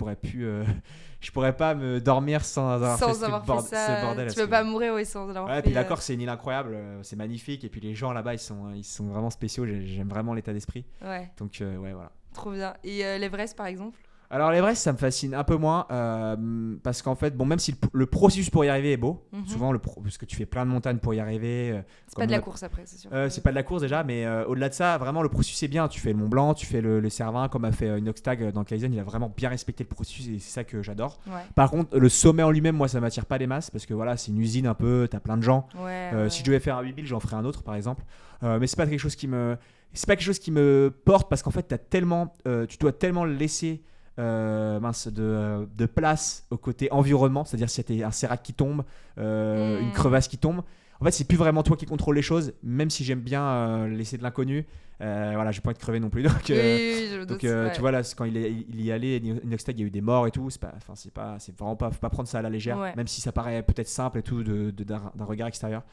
pourrais pas me dormir sans avoir fait ce bordel. Tu peux pas mourir sans avoir fait. Et puis la Corse c'est une île incroyable, c'est magnifique, et puis les gens là-bas ils sont vraiment spéciaux, j'aime vraiment l'état d'esprit. Donc voilà. Trop bien. Et l'Everest par exemple? Alors l'Everest, ça me fascine un peu moins parce qu'en fait, bon, même si le processus pour y arriver est beau, souvent parce que tu fais plein de montagnes pour y arriver. C'est pas de la course après, c'est sûr. C'est pas de la course déjà, mais au-delà de ça, vraiment le processus est bien. Tu fais le Mont Blanc, tu fais le Cervin, comme a fait Inoxtag dans Kaizen, il a vraiment bien respecté le processus et c'est ça que j'adore. Ouais. Par contre, le sommet en lui-même, moi, ça m'attire pas des masses parce que voilà, c'est une usine un peu, t'as plein de gens. Si je devais faire un 8000, j'en ferais un autre par exemple. Mais c'est pas quelque chose qui me porte parce qu'en fait, tu dois tellement laisser de place au côté environnement, c'est-à-dire si t'as un sérac qui tombe, une crevasse qui tombe, en fait c'est plus vraiment toi qui contrôle les choses, même si j'aime bien laisser de l'inconnu. Voilà, j'ai pas envie de crever non plus, donc tu vois là quand il y allait, Inoxtag, il y a eu des morts et tout, c'est vraiment pas, faut pas prendre ça à la légère, même si ça paraît peut-être simple et tout d'un regard extérieur.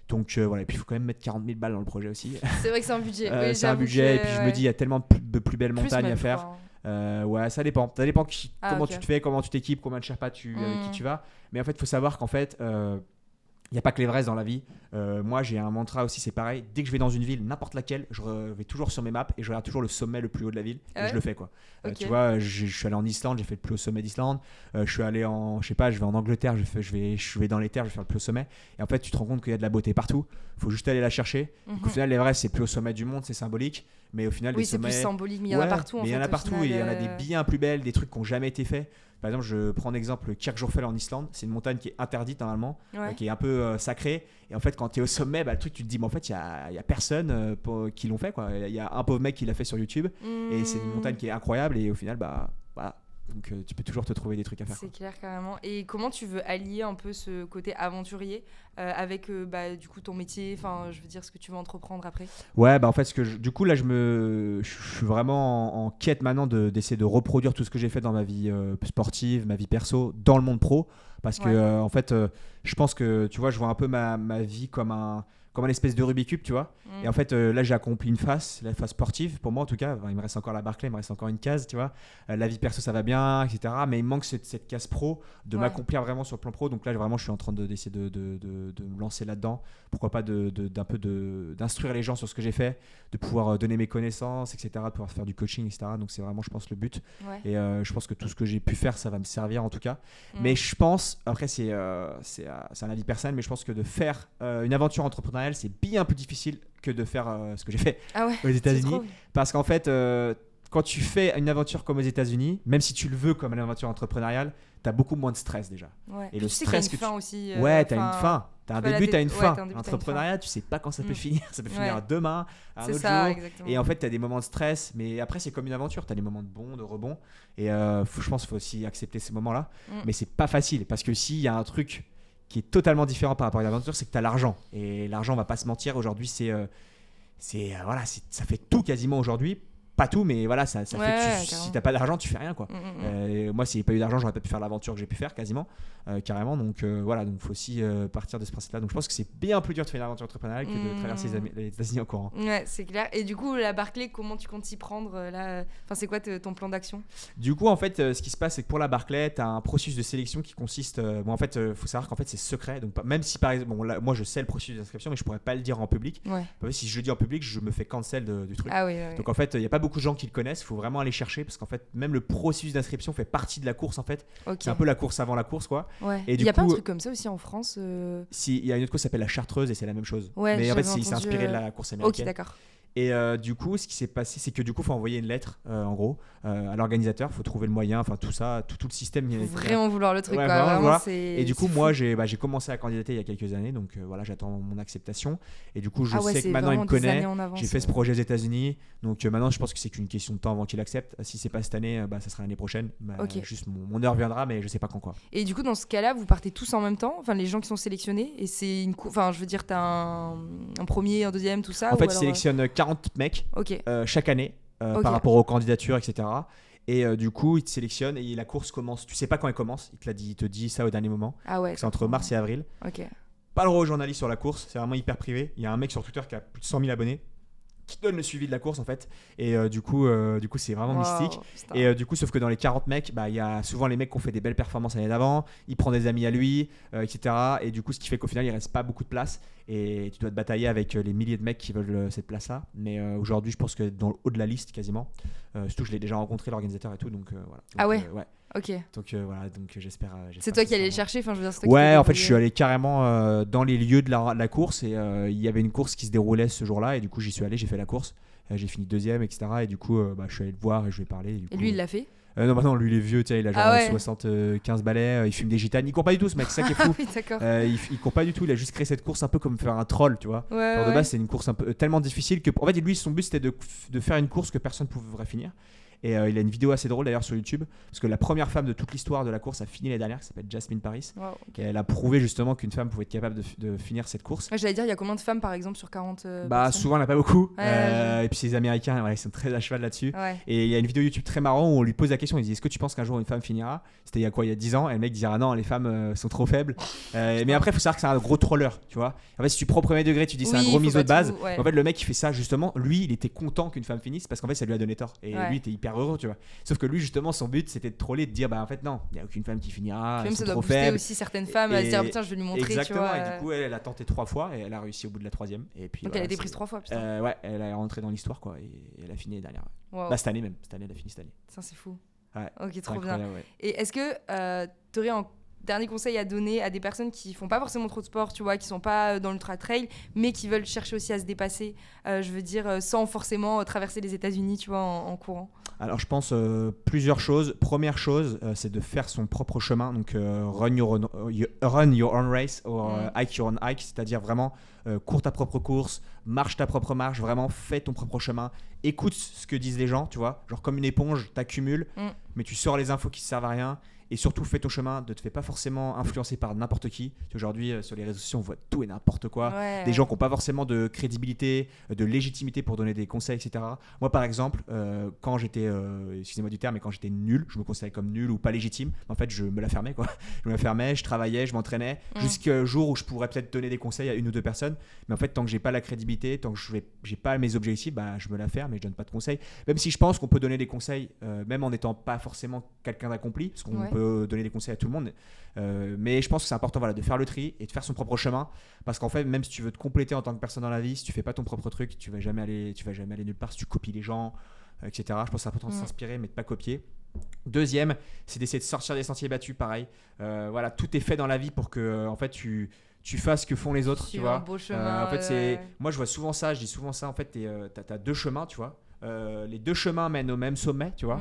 Donc voilà, et puis il faut quand même mettre 40 000 balles dans le projet aussi. C'est vrai que c'est un budget. C'est un budget, et puis je me dis il y a tellement de plus belles montagnes à faire. Ouais, ça dépend comment tu te fais, comment tu t'équipes, combien de Sherpas avec qui tu vas. Mais en fait, il faut savoir qu'en fait, il n'y a pas que l'Everest dans la vie. Moi, j'ai un mantra aussi, c'est pareil. Dès que je vais dans une ville, n'importe laquelle, je vais toujours sur mes maps et je regarde toujours le sommet le plus haut de la ville. Et je le fais, quoi. Tu vois, je suis allé en Islande, j'ai fait le plus haut sommet d'Islande. Je suis allé je vais en Angleterre, je vais dans les terres, je vais faire le plus haut sommet. Et en fait, tu te rends compte qu'il y a de la beauté partout. Il faut juste aller la chercher. Donc, au final, l'Everest, c'est le plus haut sommet du monde, c'est symbolique. Mais au final, les sommets. Oui, c'est plus symbolique, mais il y en a partout. Mais il y en a partout et il y en a des bien plus belles, des trucs qui n'ont jamais été faits. Par exemple, je prends un exemple, le Kirkjorfell en Islande. C'est une montagne qui est interdite normalement, qui est un peu sacrée. Et en fait, quand tu es au sommet, le truc, tu te dis, mais en fait, il y a personne qui l'ont fait, quoi. Il y a un pauvre mec qui l'a fait sur YouTube. Et c'est une montagne qui est incroyable. Et au final, voilà. Donc tu peux toujours te trouver des trucs à faire. C'est clair, carrément. Et comment tu veux allier un peu ce côté aventurier avec du coup ton métier, enfin je veux dire ce que tu veux entreprendre après? Ouais, en fait du coup là je suis vraiment en quête maintenant d'essayer de reproduire tout ce que j'ai fait dans ma vie sportive, ma vie perso, dans le monde pro, parce que en fait je pense que tu vois, je vois un peu ma vie comme un espèce de Rubik's Cube, tu vois. Et en fait, là, j'ai accompli la phase sportive, pour moi en tout cas. Enfin, il me reste encore la Barclay, il me reste encore une case, tu vois. La vie perso, ça va bien, etc. Mais il me manque cette case pro, de m'accomplir vraiment sur le plan pro. Donc là, vraiment, je suis en train d'essayer de me lancer là-dedans. Pourquoi pas d'un peu d'instruire les gens sur ce que j'ai fait, de pouvoir donner mes connaissances, etc., de pouvoir faire du coaching, etc. Donc c'est vraiment, je pense, le but. Et je pense que tout ce que j'ai pu faire, ça va me servir en tout cas. Mais je pense, après, c'est un avis personnel, mais je pense que de faire une aventure entrepreneuriale, c'est bien plus difficile que de faire ce que j'ai fait aux États-Unis. Parce qu'en fait, quand tu fais une aventure comme aux États-Unis, même si tu le veux comme une aventure entrepreneuriale, tu as beaucoup moins de stress déjà. Et le stress que tu... aussi. Tu as une fin. Tu as un début, tu as une fin. L'entrepreneuriat, tu sais pas quand ça peut finir. Ça peut finir demain, un autre jour. Exactement. Et en fait, tu as des moments de stress, mais après, c'est comme une aventure. Tu as des moments de bons, de rebond. Et je pense qu'il faut aussi accepter ces moments-là. Mais c'est pas facile parce que s'il y a un truc qui est totalement différent par rapport à une aventure, c'est que tu as l'argent. Et l'argent, on va pas se mentir, aujourd'hui, ça fait tout quasiment aujourd'hui. Pas tout, mais voilà, ça fait que si t'as pas d'argent, tu fais rien, quoi. Moi, s'il n'y avait pas eu d'argent, j'aurais pas pu faire l'aventure que j'ai pu faire quasiment, carrément. Donc voilà, donc faut aussi partir de ce principe-là. Donc je pense que c'est bien plus dur de faire une aventure entrepreneuriale que de traverser les États-Unis en courant. Ouais, c'est clair. Et du coup, la Barclay, comment tu comptes t'y prendre là? Enfin, c'est quoi ton plan d'action? Du coup, en fait, ce qui se passe, c'est que pour la Barclay, t'as un processus de sélection qui consiste. En fait, faut savoir qu'en fait, c'est secret. Donc même si par exemple, moi, je sais le processus d'inscription, mais je pourrais pas le dire en public. Si je le dis en public, je me fais cancel du truc. Donc en fait, il y a pas beaucoup de gens qui le connaissent, il faut vraiment aller chercher parce qu'en fait même le processus d'inscription fait partie de la course en fait. C'est un peu la course avant la course, quoi. Et il y a pas un truc comme ça aussi en France? Si, il y a une autre course qui s'appelle la Chartreuse et c'est la même chose, mais en fait il s'est inspiré de la course américaine. D'accord. Et du coup, ce qui s'est passé, c'est que du coup, il faut envoyer une lettre, en gros, à l'organisateur. Il faut trouver le moyen, enfin tout ça, tout le système. Il faut vraiment vouloir le truc, quoi. Vraiment, et du coup, moi, j'ai commencé à candidater il y a quelques années, donc voilà, j'attends mon acceptation. Et du coup, je sais que maintenant il me connaît. J'ai fait ce projet aux États-Unis, donc maintenant, je pense que c'est qu'une question de temps avant qu'il accepte. Si c'est pas cette année, ça sera l'année prochaine. Juste mon heure viendra, mais je sais pas quand, quoi. Et du coup, dans ce cas-là, vous partez tous en même temps, enfin les gens qui sont sélectionnés, et c'est enfin, je veux dire, t'as un premier, un deuxième, tout ça. En fait, ils sélectionnent 40 mecs chaque année par rapport aux candidatures, etc. Et du coup, ils te sélectionnent et la course commence. Tu sais pas quand elle commence. Il te dit ça au dernier moment. C'est entre mars et avril. Pas le droit aux journalistes sur la course. C'est vraiment hyper privé. Il y a un mec sur Twitter qui a plus de 100 000 abonnés. qui donne le suivi de la course en fait. Et du coup c'est vraiment mystique. Putain. Et du coup, sauf que dans les 40 mecs, il y a souvent les mecs qui ont fait des belles performances l'année d'avant, il prend des amis à lui, etc. Et du coup, ce qui fait qu'au final, il reste pas beaucoup de place. Et tu dois te batailler avec les milliers de mecs qui veulent cette place-là. Mais aujourd'hui, je pense que dans le haut de la liste quasiment. Surtout, je l'ai déjà rencontré, l'organisateur et tout. Donc voilà. Donc, ah ouais. Ouais. Ok. Donc voilà, donc j'espère. C'est toi qui allais le chercher, enfin je veux dire. C'est toi ouais, en fait, je suis allé carrément dans les lieux de la course et il y avait une course qui se déroulait ce jour-là et du coup j'y suis allé, j'ai fait la course, j'ai fini deuxième, etc. Et du coup, je suis allé le voir et je lui ai parlé. Et lui, il l'a fait. Non, lui il est vieux, il a genre 75 balais, il fume des gitanes, il court pas du tout ce mec, c'est ça qui est fou. Oui, d'accord. Il court pas du tout, il a juste créé cette course un peu comme faire un troll, tu vois. Ouais, de base, c'est une course un peu tellement difficile que en fait lui son but c'était de faire une course que personne ne pourrait finir. Et il a une vidéo assez drôle d'ailleurs sur YouTube, parce que la première femme de toute l'histoire de la course a fini l'année dernière, qui s'appelle Jasmine Paris. Wow, okay. Et elle a prouvé justement qu'une femme pouvait être capable de finir cette course. J'allais dire, il y a combien de femmes par exemple sur 40 souvent, il n'y en a pas beaucoup. Ouais, et puis ces Américains, ils sont très à cheval là-dessus. Ouais. Et il y a une vidéo YouTube très marrant où on lui pose la question, il dit est-ce que tu penses qu'un jour une femme finira ? C'était il y a quoi ? Il y a 10 ans. Et le mec dira non, les femmes sont trop faibles. Mais après, il faut savoir que c'est un gros troller, tu vois. En fait, si tu prends au premier degré, tu dis c'est un gros miso de base. Ouais. En fait, le mec qui fait ça, justement, lui, il était content qu'une femme finisse parce qu'en fait, ça lui a donné tort. Et lui, il était hyper heureux, tu vois. Sauf que lui, justement, son but, c'était de troller, de dire en fait, non, il n'y a aucune femme qui finira. Même ça doit booster aussi certaines femmes à se dire putain, je vais lui montrer. Exactement, tu vois. Et du coup, elle a tenté 3 fois et elle a réussi au bout de la 3e. Et puis, donc elle a été prise 3 fois, putain. Ouais, elle est rentrée dans l'histoire, quoi. Et elle a fini l'année dernière. Wow. Cette année même. Cette année, elle a fini cette année. Ça, c'est fou. Ouais. Ok, trop bien. Ouais. Et est-ce que tu aurais un dernier conseil à donner à des personnes qui font pas forcément trop de sport, tu vois, qui sont pas dans l'ultra trail, mais qui veulent chercher aussi à se dépasser, je veux dire, sans forcément traverser les États-Unis, tu vois, en courant? Alors, je pense plusieurs choses. Première chose, c'est de faire son propre chemin. Donc, run your own race ou hike your own hike, c'est-à-dire vraiment cours ta propre course, marche ta propre marche, vraiment fais ton propre chemin. Écoute ce que disent les gens, tu vois, genre comme une éponge, t'accumules, mais tu sors les infos qui ne servent à rien. Et surtout, fais ton chemin, ne te fais pas forcément influencer par n'importe qui. Aujourd'hui, sur les réseaux sociaux, on voit tout et n'importe quoi. Des gens qui n'ont pas forcément de crédibilité, de légitimité pour donner des conseils, etc. Moi, par exemple, quand j'étais, excusez-moi du terme, mais quand j'étais nul, je me considérais comme nul ou pas légitime. En fait, je me la fermais, quoi. Je me la fermais, je travaillais, je m'entraînais, jusqu'au jour où je pourrais peut-être donner des conseils à une ou deux personnes. Mais en fait, tant que j'ai pas la crédibilité, tant que j'ai pas mes objectifs, je me la ferme et je donne pas de conseils. Même si je pense qu'on peut donner des conseils, même en n'étant pas forcément quelqu'un d'accompli, parce qu'on peut donner des conseils à tout le monde, mais je pense que c'est important de faire le tri et de faire son propre chemin, parce qu'en fait, même si tu veux te compléter en tant que personne dans la vie, si tu fais pas ton propre truc, tu vas jamais aller nulle part si tu copies les gens, etc. Je pense que c'est important de s'inspirer mais de pas copier. Deuxième, c'est d'essayer de sortir des sentiers battus. Pareil, tout est fait dans la vie pour que en fait tu fasses ce que font les autres, tu vois. Un beau chemin, en fait, moi je vois souvent ça, je dis souvent ça, en fait, t'as deux chemins, tu vois. Les deux chemins mènent au même sommet, tu vois.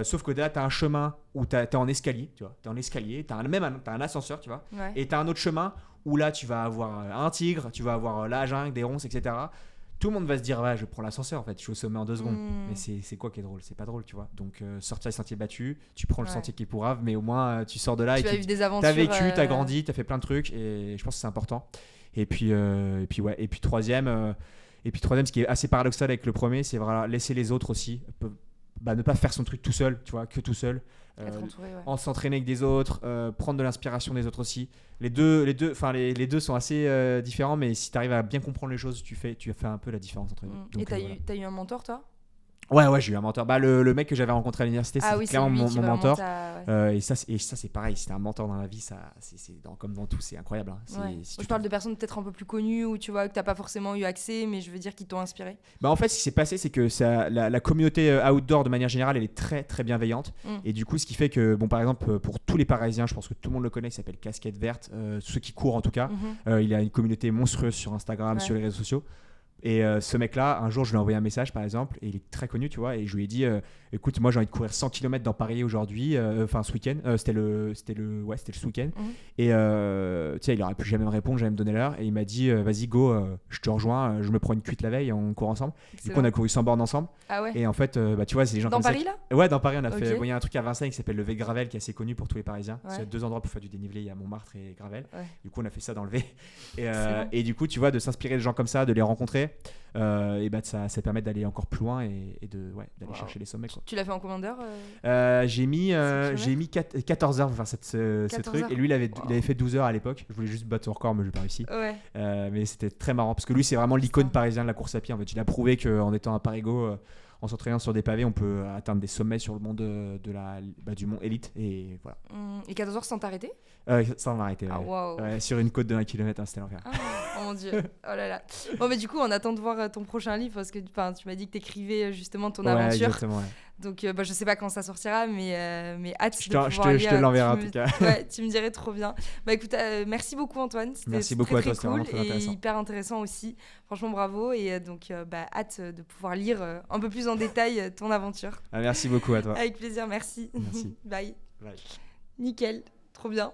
Sauf que là, tu as un chemin où tu es en escalier, tu vois. Tu es en escalier, tu as un ascenseur, tu vois. Ouais. Et tu as un autre chemin où là, tu vas avoir un tigre, tu vas avoir la jungle, des ronces, etc. Tout le monde va se dire, je prends l'ascenseur, en fait, je suis au sommet en 2 secondes. Mais c'est quoi qui est drôle ? C'est pas drôle, tu vois. Donc, sortir les sentiers battus, tu prends le sentier qui est pourrave, mais au moins, tu sors de là. Tu as eu des aventures. Tu as vécu, tu as grandi, tu as fait plein de trucs, et je pense que c'est important. Et puis troisième, ce qui est assez paradoxal avec le premier, c'est laisser les autres aussi, ne pas faire son truc tout seul, tu vois, que tout seul. Être entouré, en s'entraîner avec des autres, prendre de l'inspiration des autres aussi. Les deux sont assez différents, mais si tu arrives à bien comprendre les choses, tu fais un peu la différence entre les deux. Donc, et t'as eu un mentor, toi ? Ouais, j'ai eu un mentor. Le mec que j'avais rencontré à l'université, c'est clairement mon mentor. Et ça, c'est pareil. Si t'as un mentor dans la vie, comme dans tout, c'est incroyable. Hein. Je parle de personnes peut-être un peu plus connues ou tu vois que t'as pas forcément eu accès, mais je veux dire qui t'ont inspiré. En fait, ce qui s'est passé, c'est que la communauté outdoor de manière générale, elle est très très bienveillante. Et du coup, ce qui fait que, par exemple, pour tous les Parisiens, je pense que tout le monde le connaît, il s'appelle Casquette Verte, ceux qui courent en tout cas. Il a une communauté monstrueuse sur Instagram, sur les réseaux sociaux. Et ce mec-là, un jour, je lui ai envoyé un message, par exemple, et il est très connu, tu vois, et je lui ai dit, écoute, moi, j'ai envie de courir 100 km dans Paris aujourd'hui, ce week-end, c'était ce week-end, et il aurait pu jamais me répondre, jamais me donner l'heure, et il m'a dit, vas-y, go, je te rejoins, je me prends une cuite la veille, on court ensemble. Du coup, on a couru 100 bornes ensemble. Ah ouais. Et en fait, tu vois, c'est des gens dans comme Paris, ça. Là Ouais, dans Paris, on a fait. Il y a un truc à Vincennes qui s'appelle le V-Gravel, qui est assez connu pour tous les Parisiens. Ouais. Il y a 2 endroits pour faire du dénivelé, il y a Montmartre et Gravel. Ouais. Du coup, on a fait ça dans le V. Et du coup, tu vois, de s'inspirer de gens comme ça, de les rencontrer. fait. Et bah, ça permet d'aller encore plus loin et d'aller chercher les sommets, quoi. Tu l'as fait en combien d'heures J'ai mis 14 heures pour faire ce truc. Et lui, il avait fait 12 heures à l'époque. Je voulais juste battre son record, mais je n'ai pas réussi. Ouais. Mais c'était très marrant parce que lui, c'est vraiment l'icône parisienne de la course à pied. En fait, il a prouvé qu'en étant à Parigot, en s'entraînant sur des pavés, on peut atteindre des sommets sur le monde du mont élite. Et voilà. Et 14 heures sans t'arrêter Sans m'arrêter. Ah, wow. Sur une côte de 1 km, c'était l'enfer. Oh mon Dieu, oh là là. Bon, mais du coup, on attend de voir ton prochain livre parce que tu m'as dit que tu écrivais justement ton aventure. Exactement, ouais. Donc, je sais pas quand ça sortira, mais hâte de pouvoir lire. Je te l'enverrai en tout cas. Ouais, tu me dirais trop bien. Bah écoute, merci beaucoup Antoine. Merci beaucoup à toi, c'était vraiment très intéressant. Et hyper intéressant aussi. Franchement, bravo. Et donc, hâte de pouvoir lire un peu plus en détail ton aventure. Merci beaucoup à toi. Avec plaisir, merci. Merci. Bye. Bye. Nickel, trop bien.